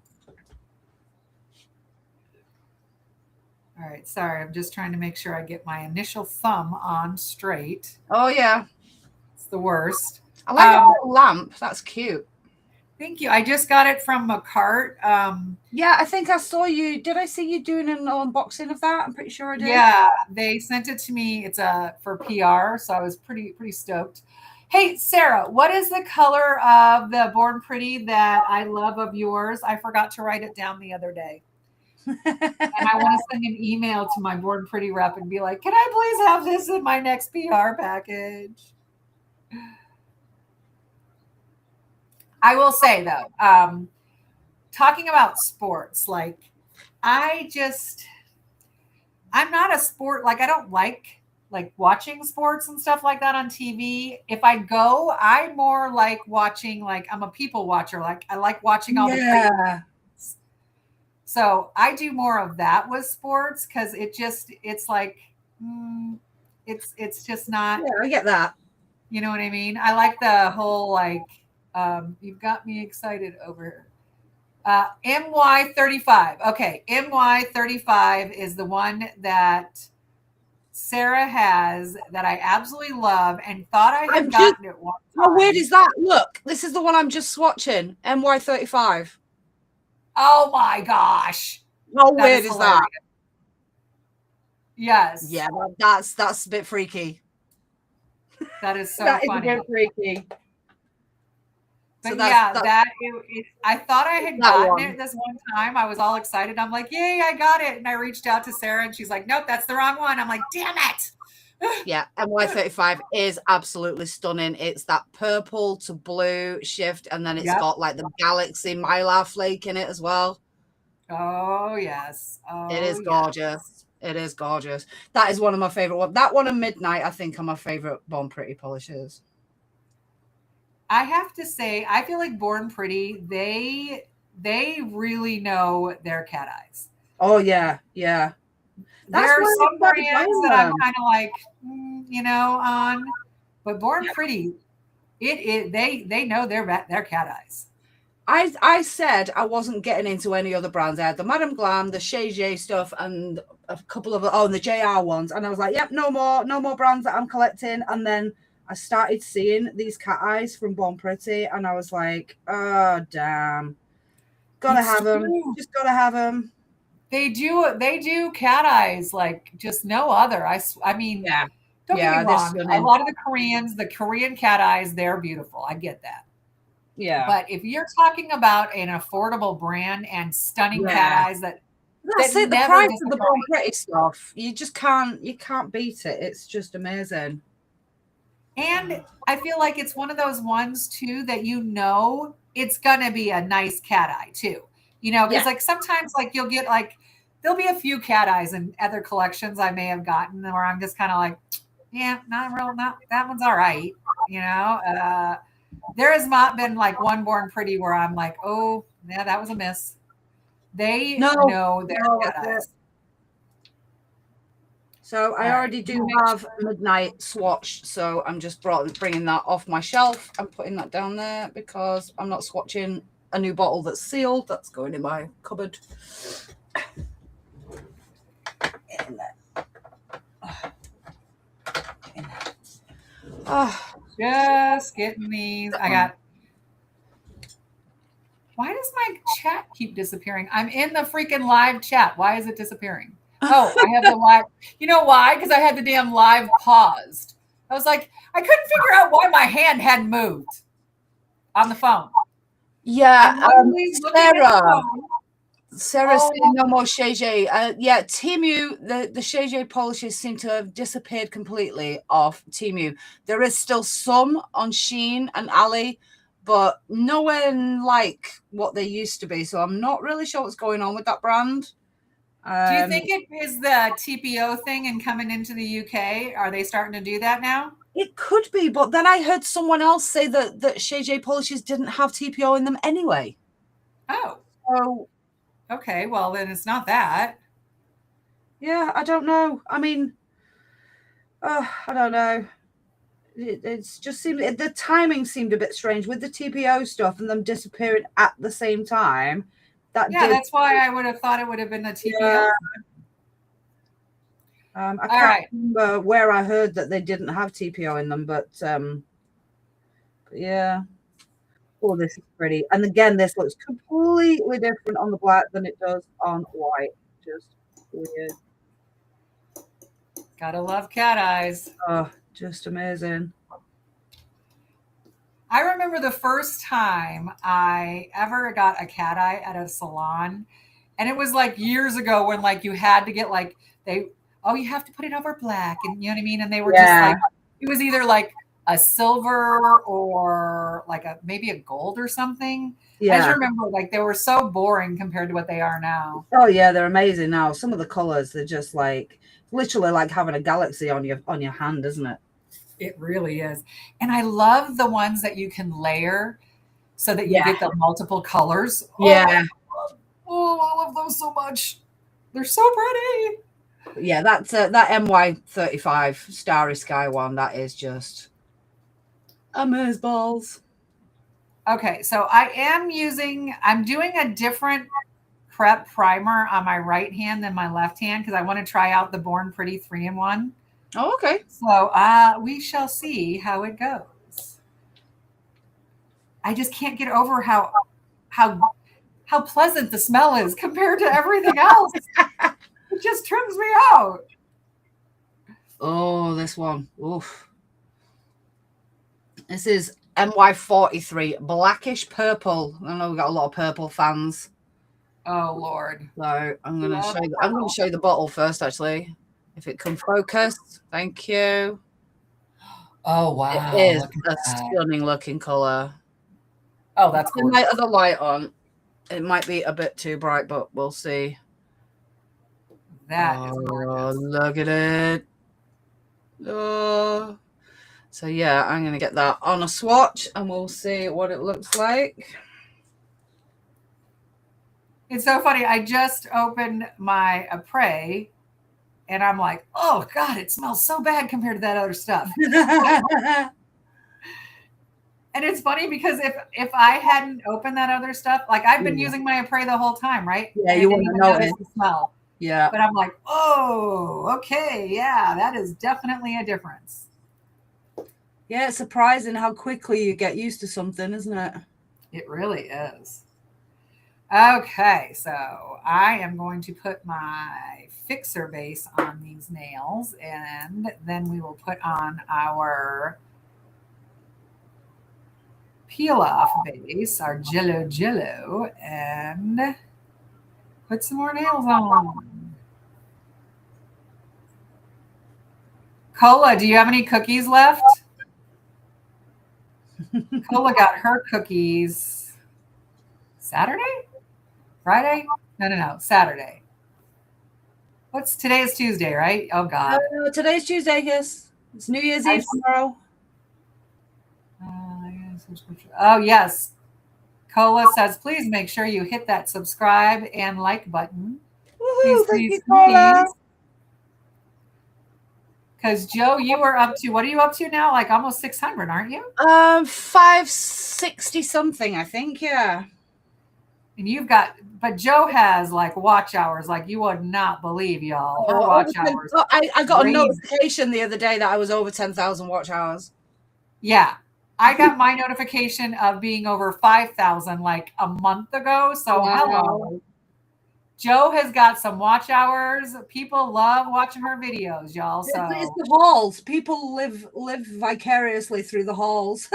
All right. Sorry. I'm just trying to make sure I get my initial thumb on straight. Oh, yeah. It's the worst. I like that little lamp. That's cute. Thank you. I just got it from a cart. Yeah, I think I saw you. Did I see you doing an unboxing of that? I'm pretty sure I did. Yeah, they sent it to me. It's for PR, so I was pretty stoked. Hey, Sarah, what is the color of the Born Pretty that I love of yours? I forgot to write it down the other day. And I want to send an email to my Born Pretty rep and be like, can I please have this in my next PR package? I will say, though, talking about sports, like, I'm not a sport, like, I don't like watching sports and stuff like that on TV. If I go, I more like watching, like, I'm a people watcher. Like, I like watching all the crazy. So I do more of that with sports because it's like, it's just not. Yeah, I get that. You know what I mean? I like the whole, like, you've got me excited over MY35. Okay, MY35 is the one that Sarah has that I absolutely love and thought I had gotten it one time. How weird is that? Look, this is the one I'm just swatching. MY35. Oh my gosh. How weird is that? Yes. Yeah, that's a bit freaky. That is so that funny. Is a bit freaky. But so I thought I had gotten it this one time. I was all excited. I'm like, yay, I got it. And I reached out to Sarah and she's like, nope, that's the wrong one. I'm like, damn it. Yeah, MY35 is absolutely stunning. It's that purple to blue shift, and then it's got like the galaxy mylar flake in it as well. Oh, yes. Oh, it is gorgeous. It is gorgeous. That is one of my favorite ones. That one and Midnight, I think, are my favorite Born Pretty polishes. I have to say, I feel like Born Pretty, they really know their cat eyes. Oh, yeah. Yeah. There are some brands that I'm kind of like, on. But Born Pretty, they know their cat eyes. I said I wasn't getting into any other brands. I had the Madame Glam, the Shay J stuff, and a couple of the JR ones. And I was like, yep, no more brands that I'm collecting. And then I started seeing these cat eyes from Born Pretty, and I was like, oh, damn. Gotta have them. Just gotta have them. They do cat eyes like just no other. I mean, Don't get me they're wrong. A stunning. lot of the Korean cat eyes, they're beautiful. I get that. Yeah. But if you're talking about an affordable brand and stunning cat eyes that's it. The price of the Born Pretty stuff, you can't beat it. It's just amazing. And I feel like it's one of those ones too that it's gonna be a nice cat eye too. Because like sometimes like you'll get like there'll be a few cat eyes in other collections I may have gotten where I'm just kind of like, yeah, not that one's all right. There has not been like one Born Pretty where I'm like, oh yeah, that was a miss. They know their cat eyes. So I already do have Midnight swatched, so I'm just bringing that off my shelf and putting that down there because I'm not swatching a new bottle that's sealed. That's going in my cupboard. Just getting these. Why does my chat keep disappearing? I'm in the freaking live chat. Why is it disappearing? Oh, I have the live. You know why? Because I had the damn live paused. I was like, I couldn't figure out why my hand hadn't moved on the phone. Yeah, Sarah's saying no more Shea. Yeah, Temu, the Shea polishes seem to have disappeared completely off Temu. There is still some on Shein and Ali, but nowhere like what they used to be. So I'm not really sure what's going on with that brand. Do you think it is the TPO thing and coming into the UK? Are they starting to do that now? It could be, but then I heard someone else say that Shea polishes didn't have TPO in them anyway. Oh. So okay, well then it's not that. Yeah, I don't know. I mean, I don't know. It's just seemed the timing seemed a bit strange with the TPO stuff and them disappearing at the same time. That's why I would have thought it would have been the TPO. Yeah. I can't remember where I heard that they didn't have TPO in them, but yeah. Oh, this is pretty. And again, this looks completely different on the black than it does on white. Just weird. Gotta love cat eyes. Oh, just amazing. I remember the first time I ever got a cat eye at a salon, and it was like years ago when like you had to get like you have to put it over black, and you know what I mean? And they were just like, it was either like a silver or like maybe a gold or something. Yeah. I just remember like they were so boring compared to what they are now. Oh yeah, they're amazing now. Some of the colors, they're just like literally like having a galaxy on your hand, isn't it? It really is. And I love the ones that you can layer so that you get the multiple colors. Yeah. Oh, I love those so much. They're so pretty. Yeah, that's that MY35 Starry Sky one. That is just amazeballs. Okay, so I'm doing a different prep primer on my right hand than my left hand because I want to try out the Born Pretty 3-in-1. Oh, okay. So we shall see how it goes. I just can't get over how pleasant the smell is compared to everything else. It just trims me out. Oh, this one. Oof. This is MY43 blackish purple. I know we've got a lot of purple fans. Oh Lord. So I'm gonna show you the bottle first, actually. If it can focus. Thank you. Oh wow. It is a stunning looking color. Oh, that's cool. The other light on. It might be a bit too bright, but we'll see. That is gorgeous. Look at it. Oh. So yeah, I'm gonna get that on a swatch and we'll see what it looks like. It's so funny. I just opened my Apres and I'm like, oh God, it smells so bad compared to that other stuff. And it's funny because if I hadn't opened that other stuff, like I've been using my Apres the whole time, right? Yeah, you wouldn't notice the smell. Yeah. But I'm like, oh, okay, yeah, that is definitely a difference. Yeah, it's surprising how quickly you get used to something, isn't it? It really is. Okay, so I am going to put my fixer base on these nails, and then we will put on our peel off base, our jello, and put some more nails on. Cola, do you have any cookies left? Cola got her cookies Saturday? Friday? No. Saturday. What's today is Tuesday, right? Oh God. Today's Tuesday, yes. It's New Year's Eve tomorrow. Oh yes. Cola says, please make sure you hit that subscribe and like button. Woohoo! Thank you, Cola. Because Joe, you were up to, what are you up to now? Like almost 600, aren't you? 560 something, I think. Yeah. And you've got, but Joe has like watch hours, like you would not believe, y'all. Her watch hours. I got a notification the other day that I was over 10,000 watch hours. Yeah. I got my notification of being over 5,000 like a month ago. So hello. Joe has got some watch hours. People love watching her videos, y'all. So it's the halls. People live vicariously through the halls.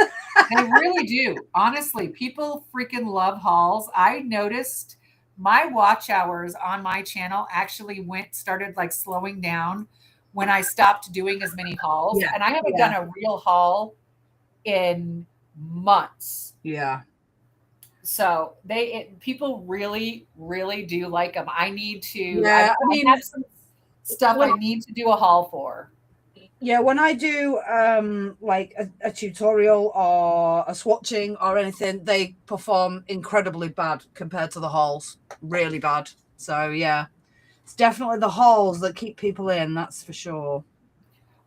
They really do. Honestly, people freaking love hauls. I noticed my watch hours on my channel actually started like slowing down when I stopped doing as many hauls. Yeah. And I haven't done a real haul in months. Yeah. So people really, really do like them. I need to, I have some stuff I need to do a haul for. Yeah, when I do like a tutorial or a swatching or anything, they perform incredibly bad compared to the hauls. Really bad. So yeah, it's definitely the hauls that keep people in, that's for sure.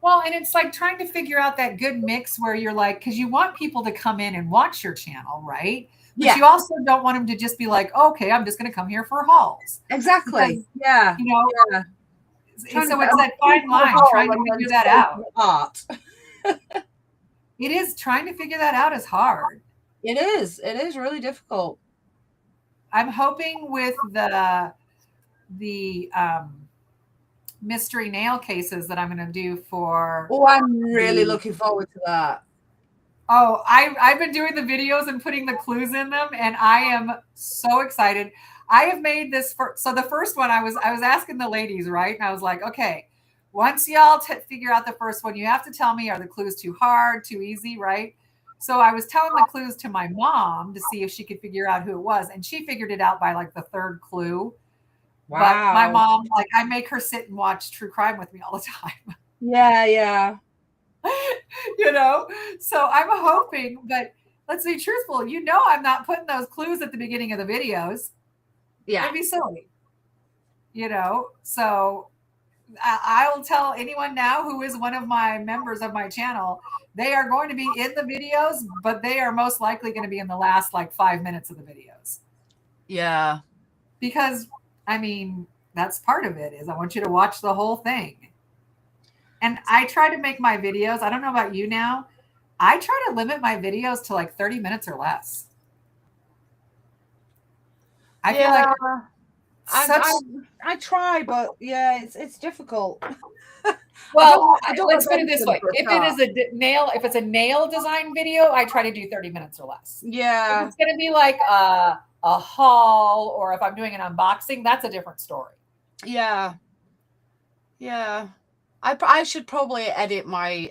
Well, and it's like trying to figure out that good mix where you're like, because you want people to come in and watch your channel, right? But you also don't want them to just be like, okay, I'm just going to come here for hauls. Exactly. Because, you know, so it's that fine line trying to figure that out. Art. It is, trying to figure that out is hard. It is. It is really difficult. I'm hoping with the mystery nail cases that I'm going to do for. Oh, I'm really looking forward to that. Oh, I've been doing the videos and putting the clues in them, and I am so excited. I have made this so the first one I was asking the ladies, right? And I was like, okay, once y'all figure out the first one, you have to tell me, are the clues too hard, too easy, right? So I was telling the clues to my mom to see if she could figure out who it was, and she figured it out by like the third clue. Wow. But my mom, like, I make her sit and watch true crime with me all the time. Yeah. You know, so I'm hoping, but let's be truthful. You know, I'm not putting those clues at the beginning of the videos. Yeah. It'd be silly. You know, so I'll tell anyone now who is one of my members of my channel, they are going to be in the videos, but they are most likely going to be in the last like 5 minutes of the videos. Yeah. Because, I mean, that's part of it, is I want you to watch the whole thing. And I try to make my videos, I don't know about you now, I try to limit my videos to like 30 minutes or less. I feel like I try, but yeah, it's difficult. Well, let's put it this way. If it's a nail design video, I try to do 30 minutes or less. Yeah. If it's going to be like a haul, or if I'm doing an unboxing, that's a different story. Yeah. Yeah. I should probably edit my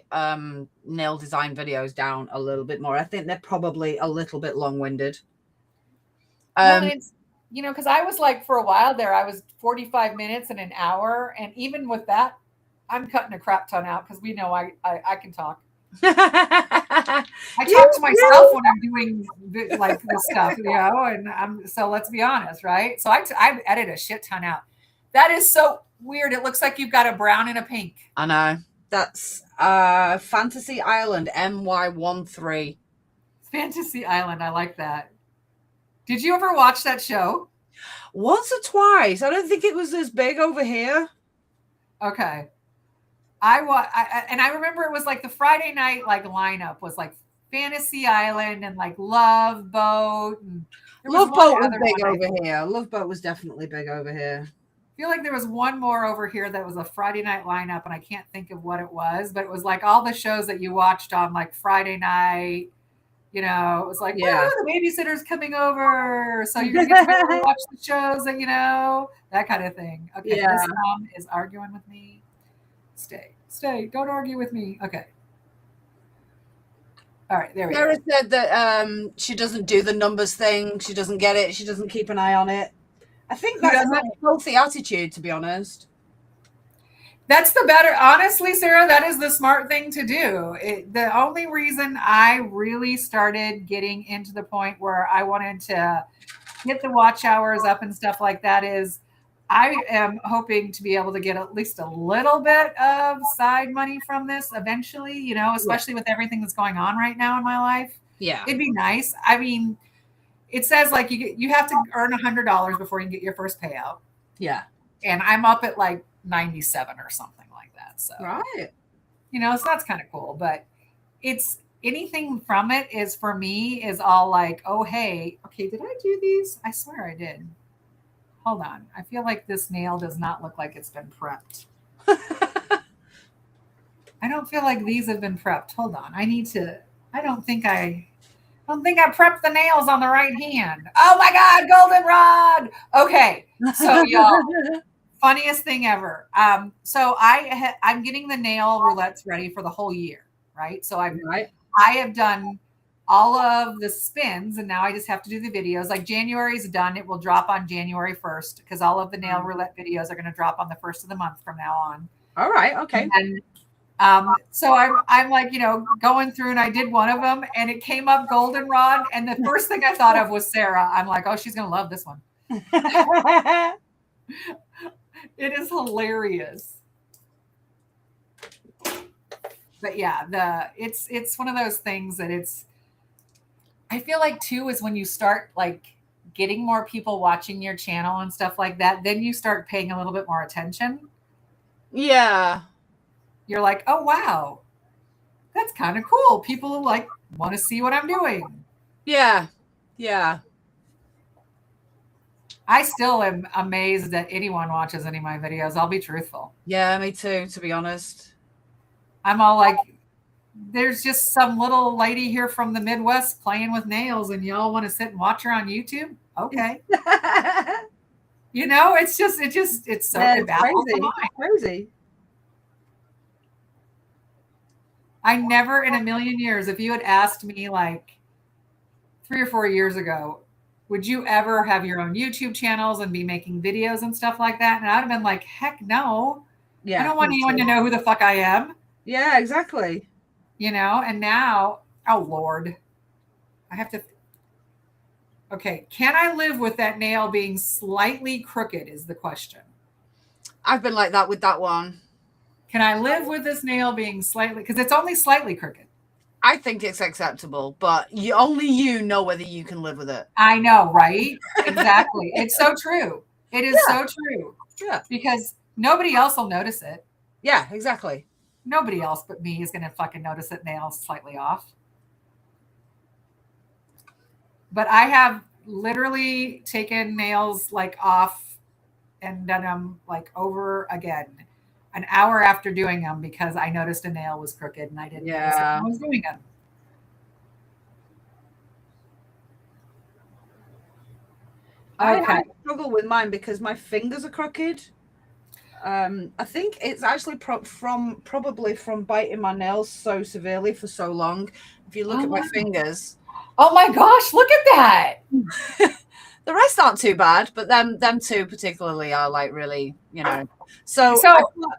nail design videos down a little bit more. I think they're probably a little bit long-winded. Well, it's, you know, because I was like, for a while there, I was 45 minutes and an hour. And even with that, I'm cutting a crap ton out because we know I can talk. I talk to myself when I'm doing like this stuff, you know, and so let's be honest, right? So I edit a shit ton out. That is so weird. It looks like you've got a brown and a pink. I know. That's Fantasy Island MY13. Fantasy Island. I like that. Did you ever watch that show? Once or twice. I don't think it was as big over here. Okay. And I remember it was like the Friday night like lineup was like Fantasy Island and like Love Boat. And Love Boat was big over here. Love Boat was definitely big over here. I feel like there was one more over here that was a Friday night lineup, and I can't think of what it was, but it was like all the shows that you watched on like Friday night. You know, it was like, Yeah, the babysitter's coming over, so you're gonna get to watch the shows, and that kind of thing. Okay, yeah. This mom is arguing with me. Stay, don't argue with me. Okay. All right, there we go. Sarah said that she doesn't do the numbers thing. She doesn't get it. She doesn't keep an eye on it. I think that's a healthy attitude, to be honest. That's the better, honestly, Sarah, that is the smart thing to do. The only reason I really started getting into the point where I wanted to get the watch hours up and stuff like that is I am hoping to be able to get at least a little bit of side money from this eventually, especially with everything that's going on right now in my life. Yeah. It'd be nice. I mean, it says like you have to earn $100 before you can get your first payout. Yeah. And I'm up at like 97 or something like that. So, right. So that's kind of cool, but it's anything from it is for me is all like, oh, hey, okay. Did I do these? I swear I did. Hold on. I feel like this nail does not look like it's been prepped. I don't feel like these have been prepped. Hold on. I don't think I prepped the nails on the right hand. Oh my God, goldenrod. Okay. So y'all, funniest thing ever. So I'm getting the nail roulettes ready for the whole year, right? So I have done all of the spins and now I just have to do the videos. Like January's done. It will drop on January 1st because all of the nail roulette videos are going to drop on the 1st of the month from now on. All right. Okay. And so I'm like, going through and I did one of them and it came up goldenrod. And the first thing I thought of was Sarah. I'm like, oh, she's going to love this one. It is hilarious. But yeah, it's one of those things that I feel like too is when you start like getting more people watching your channel and stuff like that, then you start paying a little bit more attention. Yeah. You're like, oh, wow, that's kind of cool. People like want to see what I'm doing. Yeah. Yeah. I still am amazed that anyone watches any of my videos. I'll be truthful. Yeah, me too, to be honest. I'm all like, there's just some little lady here from the Midwest playing with nails and y'all want to sit and watch her on YouTube? Okay. It's so crazy. I never in a million years, if you had asked me like 3 or 4 years ago, would you ever have your own YouTube channels and be making videos and stuff like that? And I'd have been like, heck no. Yeah, I don't want anyone to know who the fuck I am. Yeah, exactly. And now, oh Lord, I have to. Okay, can I live with that nail being slightly crooked is the question. I've been like that with that one. Can I live with this nail being slightly, because it's only slightly crooked. I think it's acceptable, but only you know whether you can live with it. I know, right? Exactly. It's so true. It is so true. Yeah. Because nobody else will notice it. Yeah, exactly. Nobody else but me is going to fucking notice it nails slightly off. But I have literally taken nails like off and done them like over again an hour after doing them because I noticed a nail was crooked and I didn't notice it when I was doing them. I struggle with mine because my fingers are crooked. I think it's actually probably from biting my nails so severely for so long. If you look at my fingers. Oh my gosh, look at that. The rest aren't too bad, but them two particularly are like really, So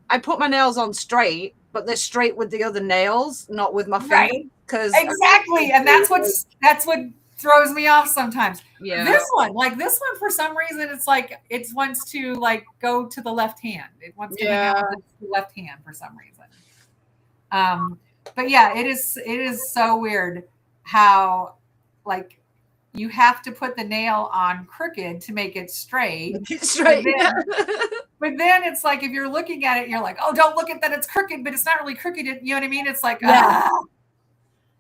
I put my nails on straight, but they're straight with the other nails, not with my fingers. Because exactly, and that's what throws me off sometimes. Yeah. This one for some reason it wants to like go to the left hand. It wants to hang out with the left hand for some reason. But yeah, it is so weird how like you have to put the nail on crooked to make it straight. But then it's like if you're looking at it, you're like, oh, don't look at that, it's crooked, but it's not really crooked. You know what I mean? It's like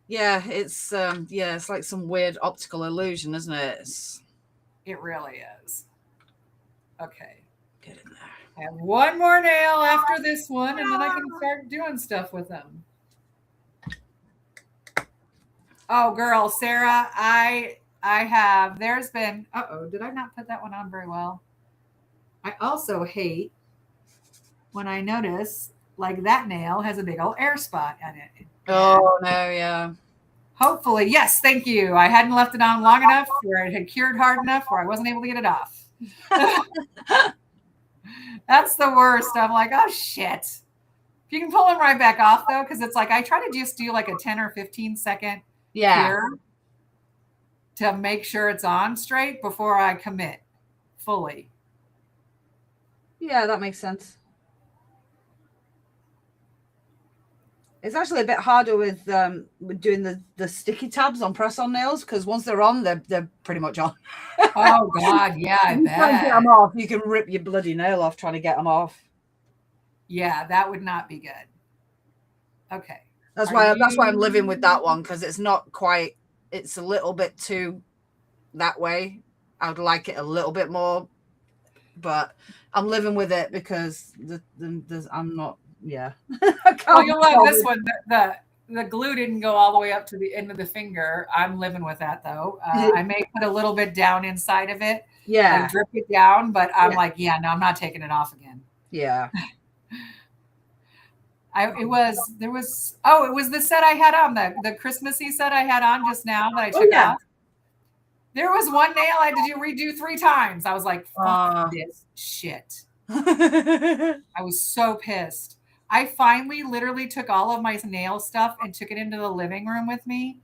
Yeah, it's like some weird optical illusion, isn't it? It really is. Okay. Get in there. I have one more nail after this one, and then I can start doing stuff with them. Oh, girl, Sarah, I have. There's been. Did I not put that one on very well? I also hate when I notice like that nail has a big old air spot on it. Oh no, yeah. Hopefully, yes, thank you. I hadn't left it on long enough where it had cured hard enough where I wasn't able to get it off. That's the worst. I'm like, oh shit. If you can pull them right back off though, because it's like I try to just do like a 10 or 15-second cure to make sure it's on straight before I commit fully. Yeah, that makes sense. It's actually a bit harder with doing the sticky tabs on press-on nails because once they're on, they're pretty much on. Oh God, yeah, I bet. Try and get them off. You can rip your bloody nail off trying to get them off. Yeah, that would not be good. Okay. That's why I'm living with that one because it's not quite. It's a little bit too that way. I would like it a little bit more, but I'm living with it because I'm not. Yeah. Well, you'll love this one. The glue didn't go all the way up to the end of the finger. I'm living with that though. I may put a little bit down inside of it. Yeah. Like drip it down, but I'm like, yeah, no, I'm not taking it off again. Yeah. It was the set I had on, the Christmassy set I had on just now that I took off. There was one nail I had to redo 3 times. I was like, fuck this shit. I was so pissed. I finally literally took all of my nail stuff and took it into the living room with me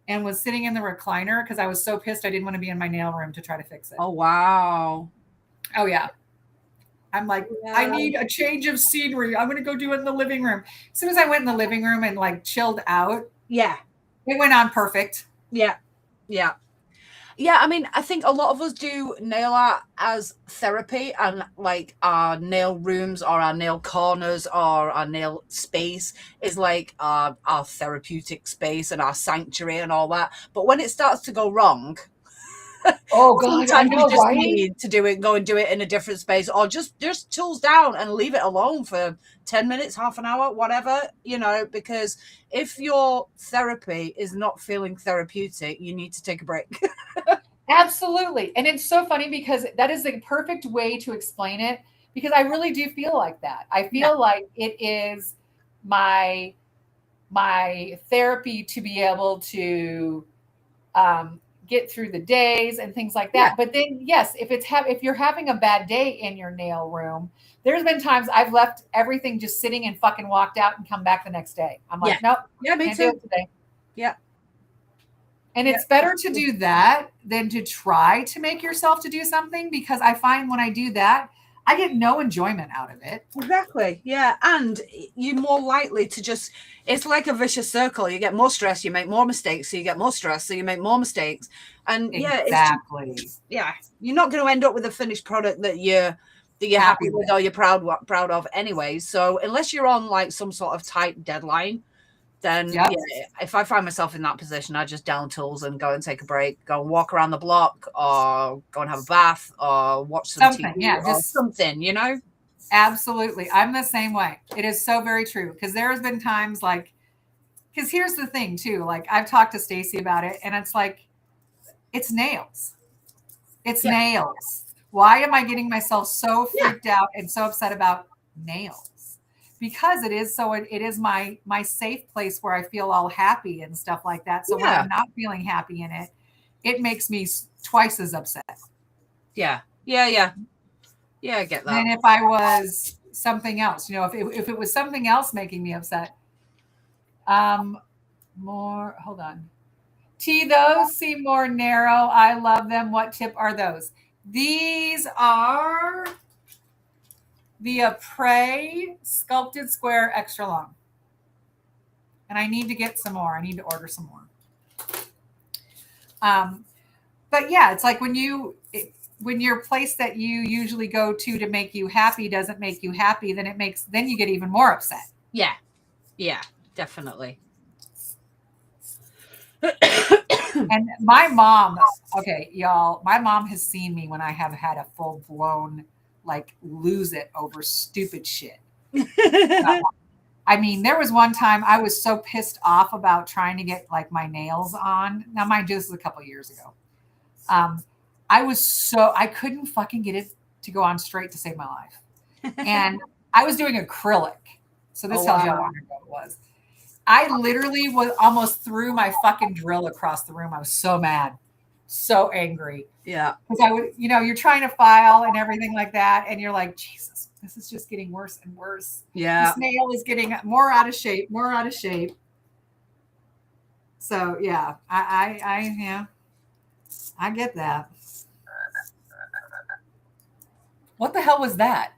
and was sitting in the recliner because I was so pissed I didn't want to be in my nail room to try to fix it. Oh, wow. Oh, yeah. I'm like, I need a change of scenery. I'm going to go do it in the living room. As soon as I went in the living room and like chilled out. Yeah. It went on perfect. Yeah. Yeah. Yeah, I mean, I think a lot of us do nail art as therapy, and like our nail rooms or our nail corners or our nail space is like our therapeutic space and our sanctuary and all that. But when it starts to go wrong, oh God, sometimes you just need to go and do it in a different space, or just tools down and leave it alone for 10 minutes, half an hour, whatever, because if your therapy is not feeling therapeutic, you need to take a break. Absolutely. And it's so funny because that is the perfect way to explain it, because I really do feel like that. I feel like it is my therapy to be able to get through the days and things like that. Yeah. But then, yes, if you're having a bad day in your nail room, there's been times I've left everything just sitting and fucking walked out and come back the next day. I'm like, nope, me too. Do it today. Yeah. And it's better to do that than to try to make yourself to do something, because I find when I do that, I get no enjoyment out of it. Exactly. Yeah. And you're more likely to it's like a vicious circle. You get more stress, you make more mistakes. So you get more stress, so you make more mistakes. And exactly. You're not going to end up with a finished product that you're happy with or you're proud of anyway. So unless you're on like some sort of tight deadline, then if I find myself in that position, I just down tools and go and take a break, go and walk around the block, or go and have a bath, or watch something TV, just something, Absolutely. I'm the same way. It is so very true, because there has been times because here's the thing too, like I've talked to Stacy about it, and it's like, it's nails. It's nails. Why am I getting myself so freaked out and so upset about nails? Because it is my safe place where I feel all happy and stuff like that. So when I'm not feeling happy in it, it makes me twice as upset. Yeah. Yeah, I get that. And if I was something else, if it was something else making me upset. Hold on. T, those seem more narrow. I love them. What tip are those? These are the Apres sculpted square extra long. And I need to get some more. I need to order some more. But yeah, it's like when your place that you usually go to make you happy doesn't make you happy, then you get even more upset. Yeah, definitely. And my mom, okay, y'all, my mom has seen me when I have had a full blown, like, lose it over stupid shit. I mean, there was one time I was so pissed off about trying to get like my nails on. Now, mind you, this is a couple of years ago. I couldn't fucking get it to go on straight to save my life. And I was doing acrylic. So this tells you how long ago it was. I literally was almost threw my fucking drill across the room. I was so mad, so angry. Yeah. Because I would, you're trying to file and everything like that. And you're like, Jesus, this is just getting worse and worse. Yeah. This nail is getting more out of shape, more out of shape. So yeah, I get that. What the hell was that?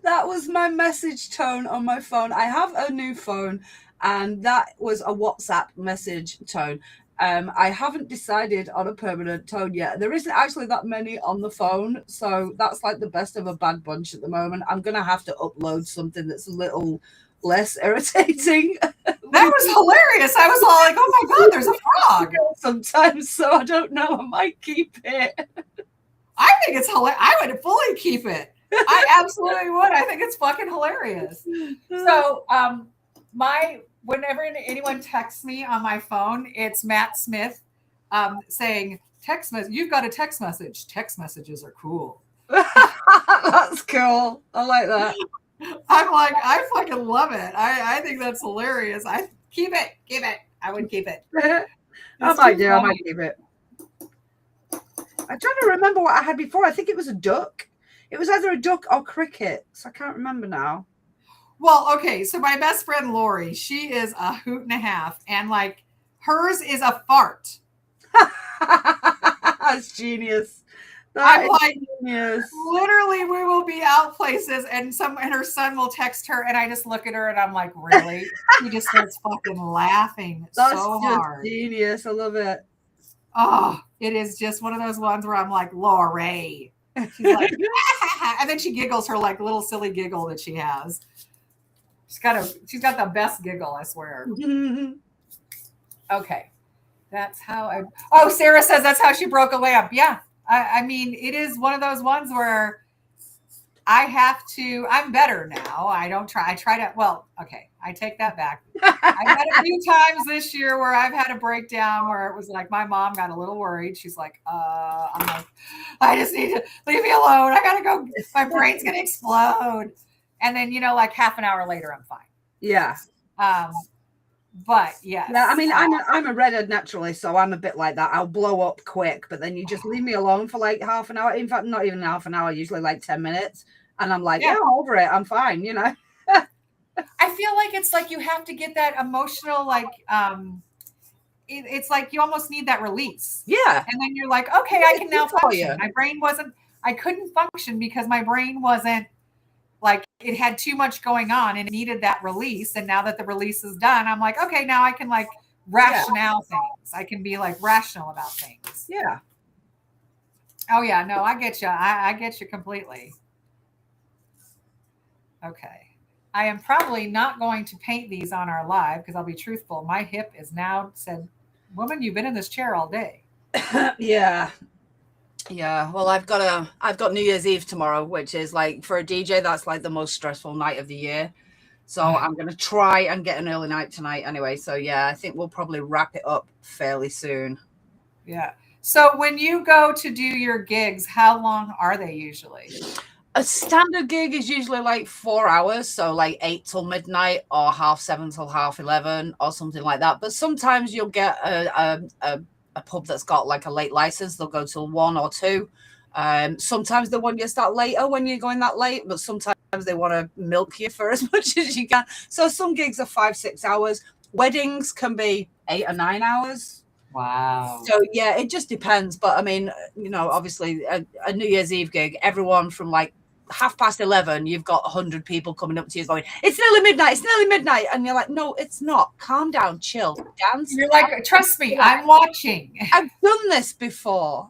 That was my message tone on my phone. I have a new phone, and that was a WhatsApp message tone. I haven't decided on a permanent tone yet. There isn't actually that many on the phone, so that's like the best of a bad bunch at the moment. I'm going to have to upload something that's a little less irritating. That was hilarious. I was all like, oh my God, there's a frog. Sometimes, so I don't know. I might keep it. I think it's hilarious. I would fully keep it. I absolutely would. I think it's fucking hilarious. So, whenever anyone texts me on my phone, it's Matt Smith saying, text message. You've got a text message. Text messages are cool. That's cool. I like that. I'm like, I fucking love it. I think that's hilarious. I keep it. I would keep it. I might keep it. I'm trying to remember what I had before. I think it was a duck. It was either a duck or cricket. So I can't remember now. Well, okay. So my best friend Lori, she is a hoot and a half. And like hers is a fart. That's genius. I'm like, genius. Literally, we will be out places and her son will text her. And I just look at her and I'm like, really? She just starts fucking laughing so hard. Genius. I love it. Oh, it is just one of those ones where I'm like, Lori. She's like, and then she giggles her like little silly giggle that she has. She's got the best giggle, I swear. Okay. That's how Sarah says that's how she broke a lamp. Yeah. I mean, it is one of those ones where I'm better now. I take that back. I've had a few times this year where I've had a breakdown where it was like my mom got a little worried. She's like, I'm like, I just need to leave me alone. I gotta go. My brain's gonna explode. And then, like half an hour later, I'm fine. Yeah. But yeah. Yeah, I mean, I'm a redhead naturally, so I'm a bit like that. I'll blow up quick, but then you just leave me alone for like half an hour. In fact, not even half an hour, usually like 10 minutes. And I'm like, yeah, I'm over it. I'm fine, I feel like it's like you have to get that emotional, like, it's like you almost need that release. Yeah. And then you're like, okay, I can now function. I couldn't function because my brain wasn't like, it had too much going on and it needed that release. And now that the release is done, I'm like, okay, now I can like rationale things. I can be like rational about things. Yeah. Oh yeah. No, I get you. I get you completely. Okay. I am probably not going to paint these on our live because I'll be truthful. My hip is now said, woman, you've been in this chair all day. Yeah. Yeah. Well, I've got New Year's Eve tomorrow, which is like for a DJ, that's like the most stressful night of the year. So I'm going to try and get an early night tonight anyway. So yeah, I think we'll probably wrap it up fairly soon. Yeah. So when you go to do your gigs, how long are they usually? A standard gig is usually like 4 hours, so like 8 till midnight or 7:30 till 11:30 or something like that. But sometimes you'll get a pub that's got like a late license. They'll go till 1 or 2. Sometimes they want you to start later when you're going that late, but sometimes they want to milk you for as much as you can. So some gigs are 5-6 hours. Weddings can be 8 or 9 hours. Wow. So yeah, it just depends. But I mean, obviously a New Year's Eve gig, everyone from like 11:30, you've got 100 people coming up to you going, it's nearly midnight. And you're like, no, it's not. Calm down, chill, dance. You're like, trust me, I'm watching. I've done this before.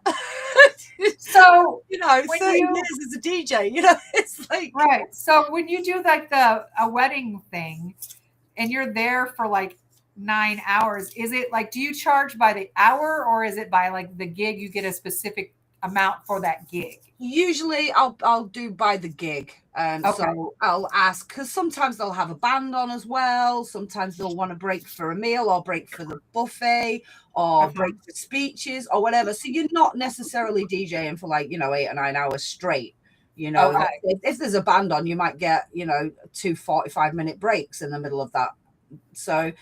So, 30 years as a DJ, it's like. Right. So when you do like a wedding thing, and you're there for like 9 hours, is it like, do you charge by the hour or is it by like the gig? You get a specific amount for that gig? Usually I'll do by the gig. Okay. So I'll ask, because sometimes they'll have a band on as well. Sometimes they'll want to break for a meal or break for the buffet or break for speeches or whatever. So you're not necessarily DJing for like, 8 or 9 hours straight. Okay. If there's a band on, you might get, 2 45-minute breaks in the middle of that. So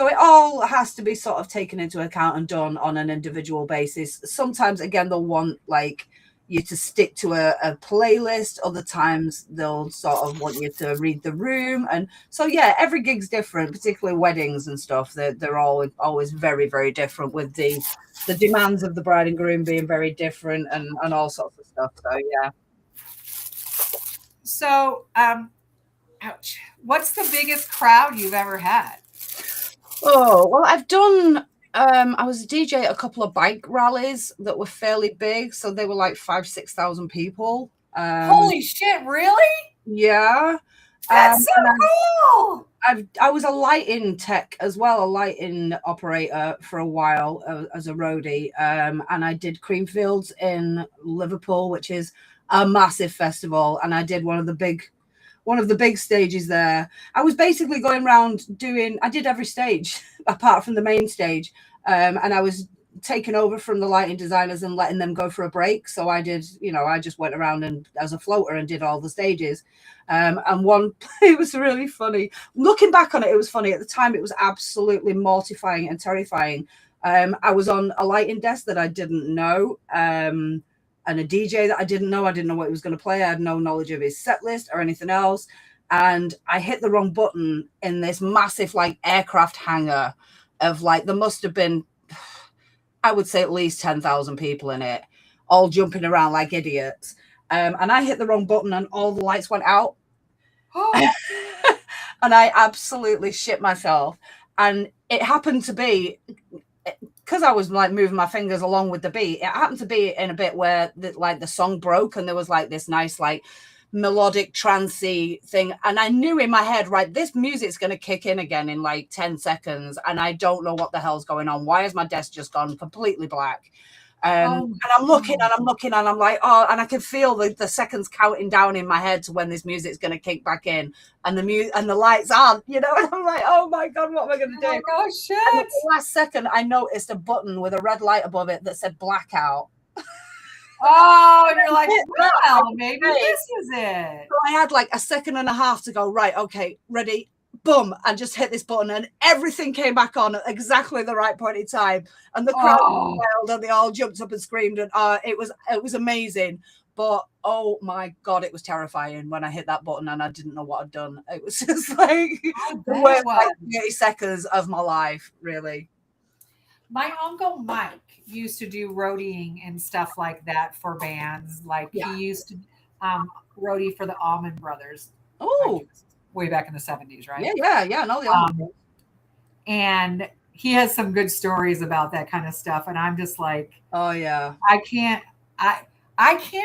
it all has to be sort of taken into account and done on an individual basis. Sometimes, again, they'll want like you to stick to a playlist. Other times they'll sort of want you to read the room. And so, yeah, every gig's different, particularly weddings and stuff. They're always very, very different, with the demands of the bride and groom being very different and all sorts of stuff. So, yeah. So, ouch. What's the biggest crowd you've ever had? Oh, well, I've done, I was a DJ at a couple of bike rallies that were fairly big. So they were like 5,000-6,000 people. Holy shit, really? Yeah. That's so cool. I was a lighting tech as well, a lighting operator for a while as a roadie. And I did Creamfields in Liverpool, which is a massive festival. And I did one of the big stages there. I was basically going around I did every stage apart from the main stage. And I was taking over from the lighting designers and letting them go for a break. So I did, I just went around and as a floater and did all the stages. And it was really funny. Looking back on it, it was funny. At the time, it was absolutely mortifying and terrifying. I was on a lighting desk that I didn't know. And a DJ that I didn't know. I didn't know what he was going to play. I had no knowledge of his set list or anything else. And I hit the wrong button in this massive like aircraft hangar of like, there must have been, I would say, at least 10,000 people in it, all jumping around like idiots. And I hit the wrong button and all the lights went out. And I absolutely shit myself. And it happened to be, because I was like moving my fingers along with the beat, it happened to be in a bit where the song broke and there was like this nice like melodic trancey thing, and I knew in my head, right, this music's going to kick in again in like 10 seconds and I don't know what the hell's going on. Why has my desk just gone completely black? And I'm looking and I'm like, oh, and I can feel the seconds counting down in my head to when this music's going to kick back in, and the lights aren't, and I'm like, oh my God, what am I going to do? Like, oh shit. And at the last second, I noticed a button with a red light above it that said blackout. Oh, and you're like, well, maybe this is it. So I had like a second and a half to go, right, okay, ready, boom, and just hit this button, and everything came back on at exactly the right point in time. And the crowd was wild, and they all jumped up and screamed, and it was amazing. But oh my God, it was terrifying when I hit that button and I didn't know what I'd done. It was just like the worst like 30 seconds of my life, really. My uncle Mike used to do roadieing and stuff like that for bands. Like he used to roadie for the Allman Brothers. Oh, way back in the 70s, right? Yeah. No, the Allman. And he has some good stories about that kind of stuff. And I'm just like, oh yeah, I can't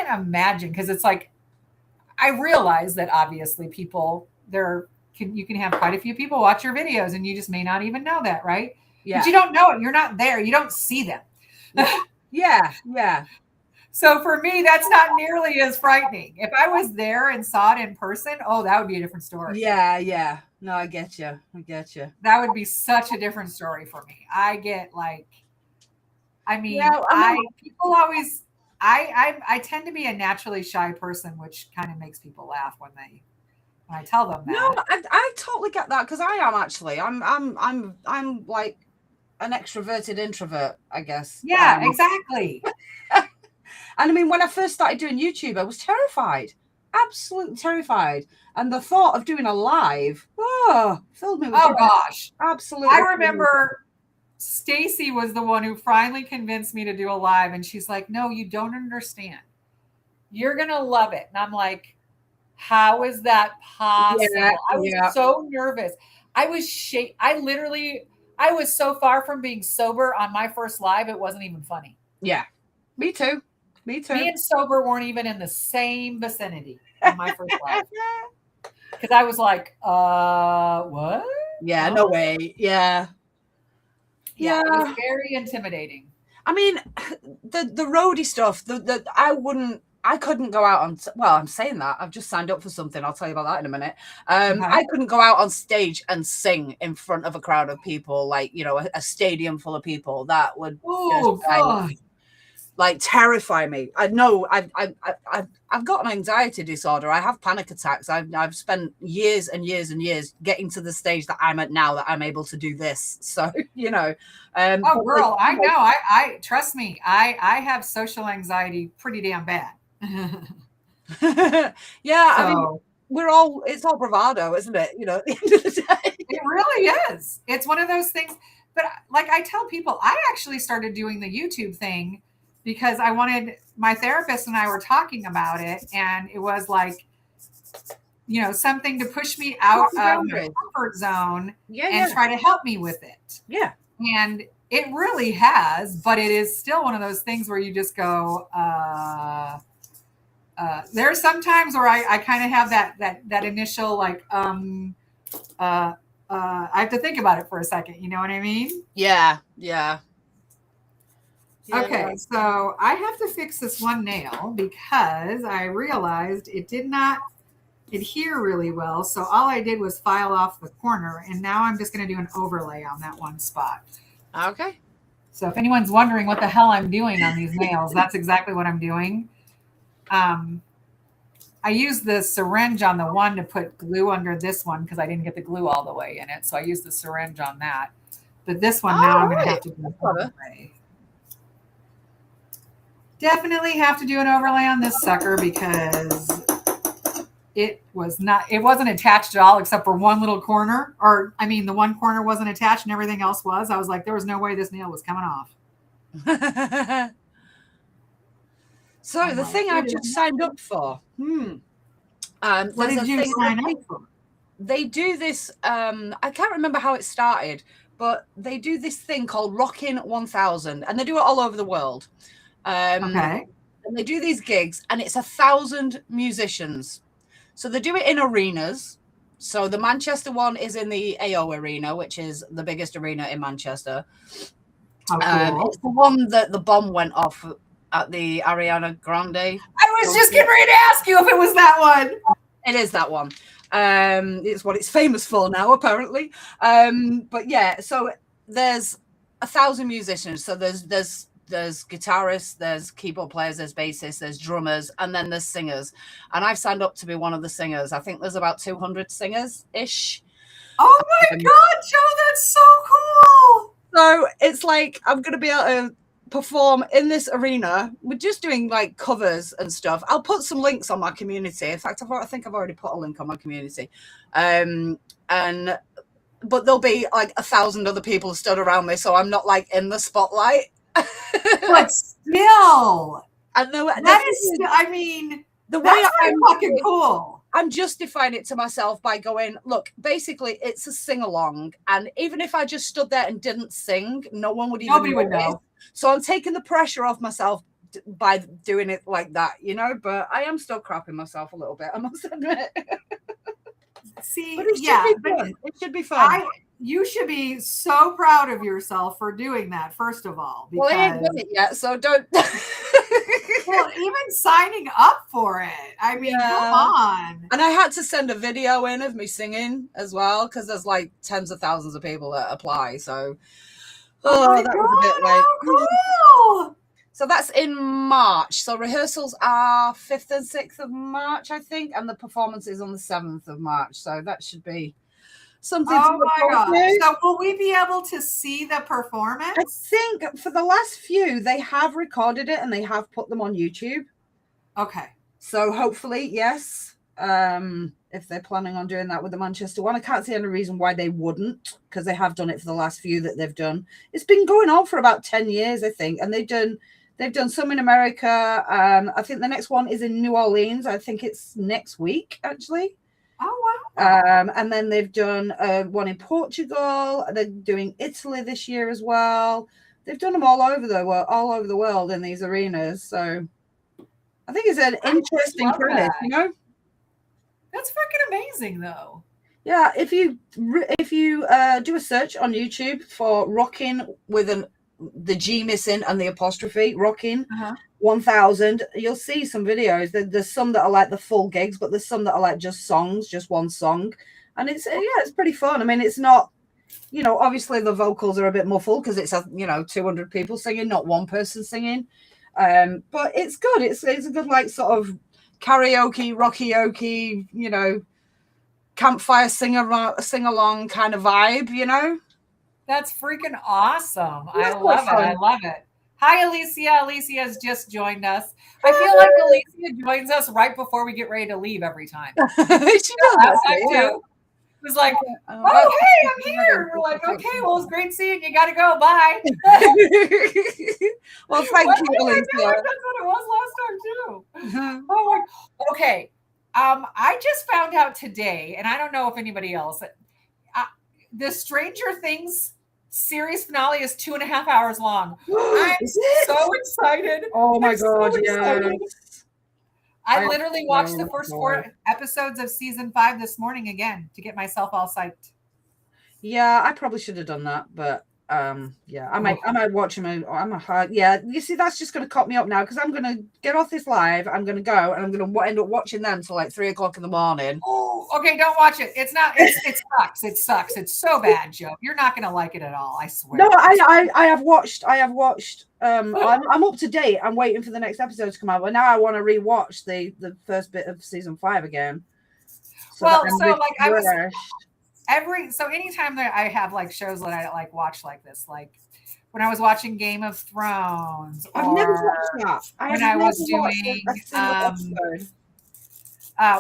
imagine, because it's like, I realize that obviously people you can have quite a few people watch your videos and you just may not even know that, right? Yeah. But you don't know it. You're not there. You don't see them. Yeah. So for me, that's not nearly as frightening. If I was there and saw it in person, that would be a different story. Yeah. No, I get you. That would be such a different story for me. I get like, people always, I tend to be a naturally shy person, which kind of makes people laugh when I tell them that. No, I totally get that, because I am actually, I'm like an extroverted introvert, I guess. Yeah, exactly. And I mean, when I first started doing YouTube, I was terrified, absolutely terrified. And the thought of doing a live, filled me with joy. Gosh. Absolutely. I remember Stacy was the one who finally convinced me to do a live. And she's like, no, you don't understand. You're going to love it. And I'm like, how is that possible? Yeah, I was so nervous. I was I was so far from being sober on my first live, it wasn't even funny. Yeah, me too. Me and sober weren't even in the same vicinity on my first live. Because I was like, what? Yeah, Oh, no way. Yeah. yeah, it was Yeah. very intimidating. I mean, the roadie stuff, the I couldn't go out on, well, I'm saying that. I've just signed up for something. I'll tell you about that in a minute. Okay. I couldn't go out on stage and sing in front of a crowd of people, like, you know, a stadium full of people. That would just Oh God. like terrify me. I know I've got an anxiety disorder. I have panic attacks. I've spent years and years and years getting to the stage that I'm at now, that I'm able to do this. So, you know, Oh, but like, girl, I know. I trust me. I have social anxiety pretty damn bad. yeah, I mean, So it's all bravado, isn't it? You know, at the end of the day. it really is. It's one of those things. But like I tell people, I actually started doing the YouTube thing because I wanted, my therapist and I were talking about it, and it was like, you know, something to push me out of my comfort zone Yeah, and try to help me with it. yeah. And it really has, but it is still one of those things where you just go, there are some times where I kind of have that initial like, I have to think about it for a second. You know what I mean? Yeah, yeah. Okay, so I have to fix this one nail because I realized it did not adhere really well. So all I did was file off the corner, and now I'm just going to do an overlay on that one spot. Okay. So if anyone's wondering what the hell I'm doing on these nails, that's exactly what I'm doing. I used the syringe on the one to put glue under this one because I didn't get the glue all the way in it. So I used the syringe on that. But this one now I'm going to have to do an overlay. Definitely have to do an overlay on this sucker because it wasn't attached at all except for one little corner. Or, I mean, the one corner wasn't attached and everything else was. I was like, there was no way this nail was coming off. So the thing I've just signed up for. What did you sign up for? They do this. I can't remember how it started, but they do this thing called Rockin' 1000, and they do it all over the world. Okay. And they do these gigs, and it's 1,000 musicians. So they do it in arenas. So the Manchester one is in the AO Arena, which is the biggest arena in Manchester. How cool. It's the one that the bomb went off at the Ariana Grande. I was just getting ready to ask you if it was that one. It is that one. It's what it's famous for now, apparently. But yeah, so there's 1,000 musicians. So there's guitarists, there's keyboard players, there's bassists, there's drummers, and then there's singers. And I've signed up to be one of the singers. I think there's about 200 singers-ish. Oh my God, Joe, that's so cool. So it's like I'm going to be able to perform in this arena. We're just doing like covers and stuff. I'll put some links on my community. In fact, I think I've already put a link on my community. But there'll be like 1,000 other people stood around me, so I'm not like in the spotlight. But still, and that is still, I mean, the way I'm fucking cool. I'm justifying it to myself by going, look, basically it's a sing-along, and even if I just stood there and didn't sing, nobody would know. So I'm taking the pressure off myself by doing it like that, you know. But I am still crapping myself a little bit, I must admit. See, but it should be fun. You should be so proud of yourself for doing that, first of all. Because, well, I ain't done it yet, so don't. Well, even signing up for it. I mean, come on. And I had to send a video in of me singing as well, because there's like tens of thousands of people that apply. So, that was a bit like, cool. So that's in March. So rehearsals are 5th and 6th of March, I think, and the performance is on the 7th of March. So that should be something to look forward to. So will we be able to see the performance? I think for the last few, they have recorded it and they have put them on YouTube. Okay. So hopefully, yes. If they're planning on doing that with the Manchester one, I can't see any reason why they wouldn't, because they have done it for the last few that they've done. It's been going on for about 10 years, I think, and they've done some in America. I think the next one is in New Orleans. I think it's next week, actually. Oh, wow. And then they've done one in Portugal. They're doing Italy this year as well. They've done them all over the world in these arenas. So I think it's an interesting premise, you know? That's fucking amazing, though. Yeah, if you do a search on YouTube for rocking with the G missing and the apostrophe rocking 1000, you'll see some videos. There's some that are like the full gigs, but there's some that are like just songs, just one song, and it's pretty fun. I mean, it's not, obviously the vocals are a bit muffled because it's 200 people singing, not one person singing, but it's good. It's a good like sort of karaoke, rocky-oke, campfire sing along kind of vibe. That's freaking awesome. Yeah, I love it. I love it. Hi, Alicia. Alicia has just joined us. I feel like Alicia joins us right before we get ready to leave every time. She does last time too. It was like, oh, hey, I'm here. We're like, okay, well, it's great seeing you. Got to go. Bye. Well, thank you, Alicia. That's what it was last time too. Oh my. Okay. I just found out today, and I don't know if anybody else, the Stranger Things series finale is 2.5 hours long. I'm so excited. Oh my God, yeah. I literally watched the first 4 episodes of season 5 this morning again to get myself all psyched. Yeah, I probably should have done that, but yeah, I might watch him. Yeah, you see, that's just going to cop me up now because I'm going to get off this live. I'm going to go and I'm going to end up watching them till like 3 o'clock in the morning. Oh, okay, don't watch it. It sucks. It sucks. It's so bad, Joe. You're not going to like it at all. I swear. No, I have watched. I'm up to date. I'm waiting for the next episode to come out, but now I want to rewatch the first bit of season 5 again. Anytime that I have like shows that I like watch like this, like when I was watching Game of Thrones, I've never watched that. When I was doing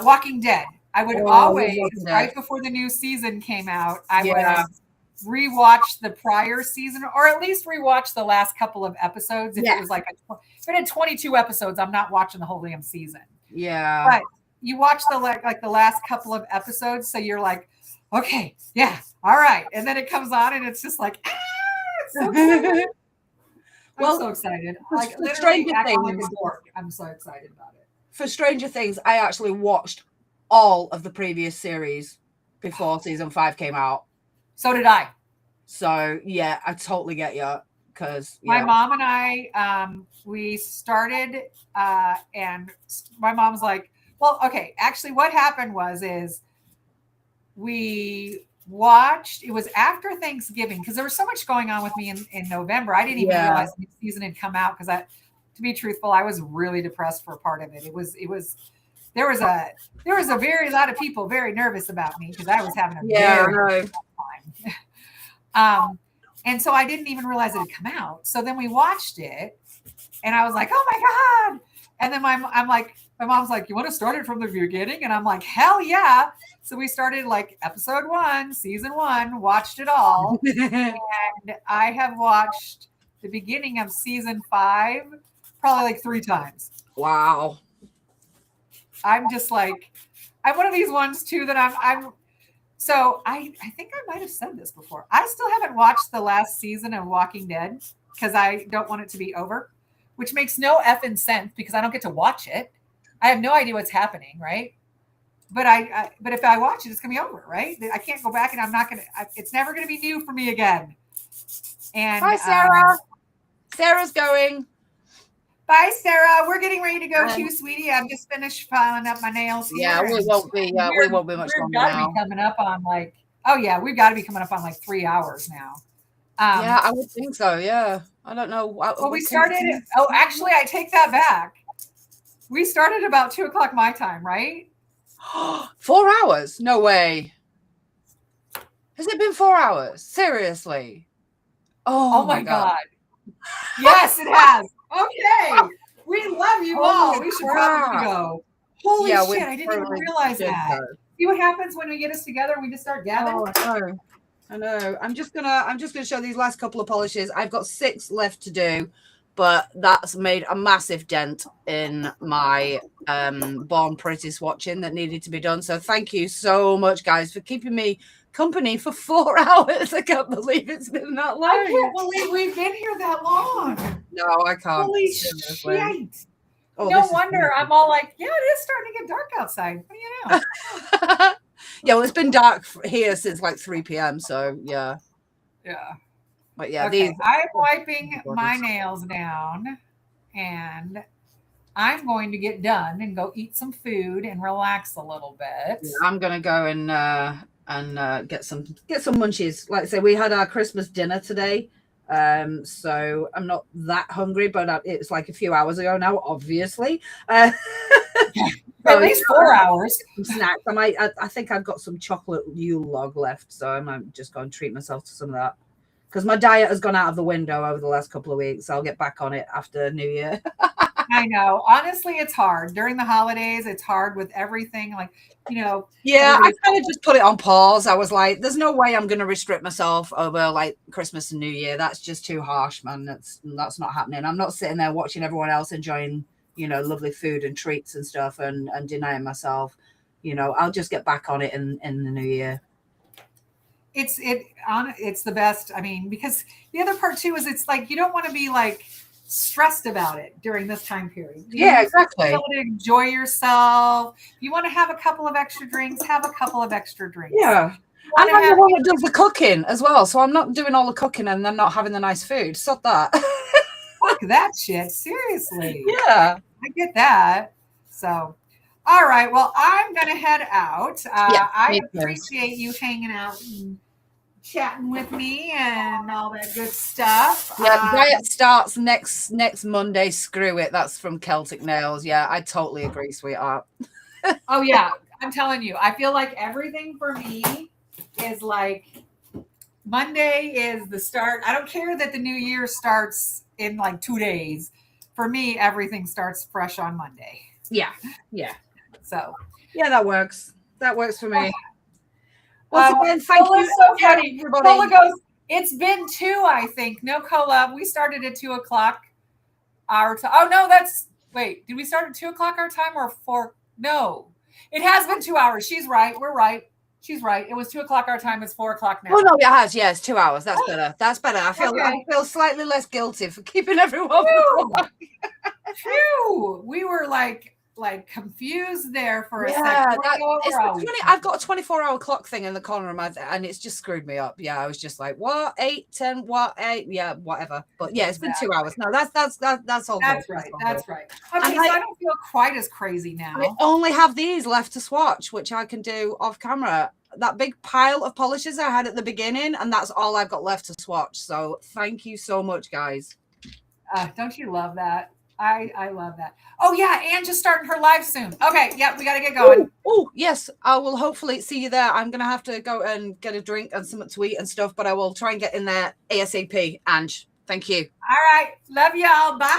Walking Dead, I would always, right before the new season came out, I would rewatch the prior season, or at least rewatch the last couple of episodes. If it was like if it had 22 episodes, I'm not watching the whole damn season. Yeah, but you watch the like the last couple of episodes, so you're like, okay, yeah, all right. And then it comes on and it's just like, it's so cool. I'm so excited. Like literally I'm so excited about it. For Stranger Things, I actually watched all of the previous series before season 5 came out. So did I. So yeah, I totally get you. Because my mom and I, we started and my mom's like, well, okay, actually what happened is we watched, it was after Thanksgiving because there was so much going on with me in November. I didn't even realize the season had come out because to be truthful, I was really depressed for part of it. There was a very lot of people very nervous about me because I was having a very tough time. And so I didn't even realize it had come out. So then we watched it and I was like, oh my God. And then my mom's like, you want to start it from the beginning? And I'm like, hell yeah. So we started like episode 1, season 1, watched it all. And I have watched the beginning of season 5 probably like 3 times. Wow. I'm just like, I'm one of these ones too that so I think I might have said this before. I still haven't watched the last season of Walking Dead because I don't want it to be over, which makes no effing sense because I don't get to watch it. I have no idea what's happening, right? But but if I watch it, it's gonna be over, right? I can't go back, and I'm not gonna. It's never gonna be new for me again. And hi, Sarah. Sarah's going. Bye, Sarah. We're getting ready to go too, sweetie. I'm just finished filing up my nails. Yeah, we won't be much longer now. Be coming up on like, oh yeah, we've got to be coming up on like 3 hours now. Yeah, I would think so. Yeah, I don't know. Well, we started. Oh, actually, I take that back. We started about 2 o'clock my time, right? 4 hours? No way. Has it been 4 hours? Seriously? Oh my God. Yes, it has. Okay. We love you all. We should probably go. Holy shit, I didn't even realize that. See what happens when we get us together and we just start gathering? Oh, I know. I'm just gonna show these last couple of polishes. I've got 6 left to do, but that's made a massive dent in my Born Pretty swatching that needed to be done. So thank you so much, guys, for keeping me company for 4 hours. I can't believe it's been that long. I can't believe we've been here that long. No, I can't. Holy shit. No wonder I'm all like, yeah, it is starting to get dark outside. What do you know? Yeah, well, it's been dark here since like 3 p.m. So yeah. Yeah. But yeah, Okay. these. I'm wiping my nails down and I'm going to get done and go eat some food and relax a little bit. Yeah, I'm gonna go and get some munchies. Like I say, we had our Christmas dinner today, so I'm not that hungry, but it's like a few hours ago now, obviously. At least 4 hours. Some snacks. I think I've got some chocolate Yule log left, so I might just go and treat myself to some of that. Because my diet has gone out of the window over the last couple of weeks. So I'll get back on it after New Year. I know. Honestly, it's hard. During the holidays, it's hard with everything. Like, Yeah, I kind of just put it on pause. I was like, there's no way I'm going to restrict myself over like Christmas and New Year. That's just too harsh, man. That's not happening. I'm not sitting there watching everyone else enjoying, lovely food and treats and stuff and denying myself. I'll just get back on it in the new year. It's the best. I mean, because the other part too is it's like you don't want to be like stressed about it during this time period. Yeah, exactly. You want to enjoy yourself. You want to have a couple of extra drinks, have a couple of extra drinks. Yeah. And I'm the one that does the cooking as well. So I'm not doing all the cooking and then not having the nice food. Stop that. Fuck that shit. Seriously. Yeah. I get that. So, all right. Well, I'm going to head out. I appreciate you hanging out and chatting with me and all that good stuff. Yeah, diet starts next Monday. Screw it. That's from Celtic Nails. Yeah, I totally agree, sweetheart. Oh yeah, I'm telling you. I feel like everything for me is like Monday is the start. I don't care that the new year starts in like 2 days. For me, everything starts fresh on Monday. Yeah. So yeah, that works. That works for me. Well, thank you. So funny. Cola goes, it's been 2, I think. No, Cola. We started at 2 o'clock our time. Oh, no, wait, did we start at 2 o'clock our time or 4? No, it has been 2 hours. She's right. We're right. She's right. It was 2 o'clock our time. It's 4 o'clock now. Oh, no, it has. Yeah, it's 2 hours. That's better. That's better. I feel slightly less guilty for keeping everyone. Phew. We were like confused there for a second. I've got a 24-hour clock thing in the corner of my and it's just screwed me up. Yeah, I was just like, what 8, 10, what 8? Yeah, whatever. But yeah, it's been 2 hours. No, that's all. That's right. That's right. Okay, so I don't feel quite as crazy now. I only have these left to swatch, which I can do off camera. That big pile of polishes I had at the beginning, and that's all I've got left to swatch. So thank you so much, guys. Don't you love that? I love that. Oh yeah, Anne just starting her live soon. Okay, yeah, we got to get going. Oh yes, I will hopefully see you there. I'm gonna have to go and get a drink and something to eat and stuff, but I will try and get in there ASAP. Ange, thank you. All right, love y'all. Bye.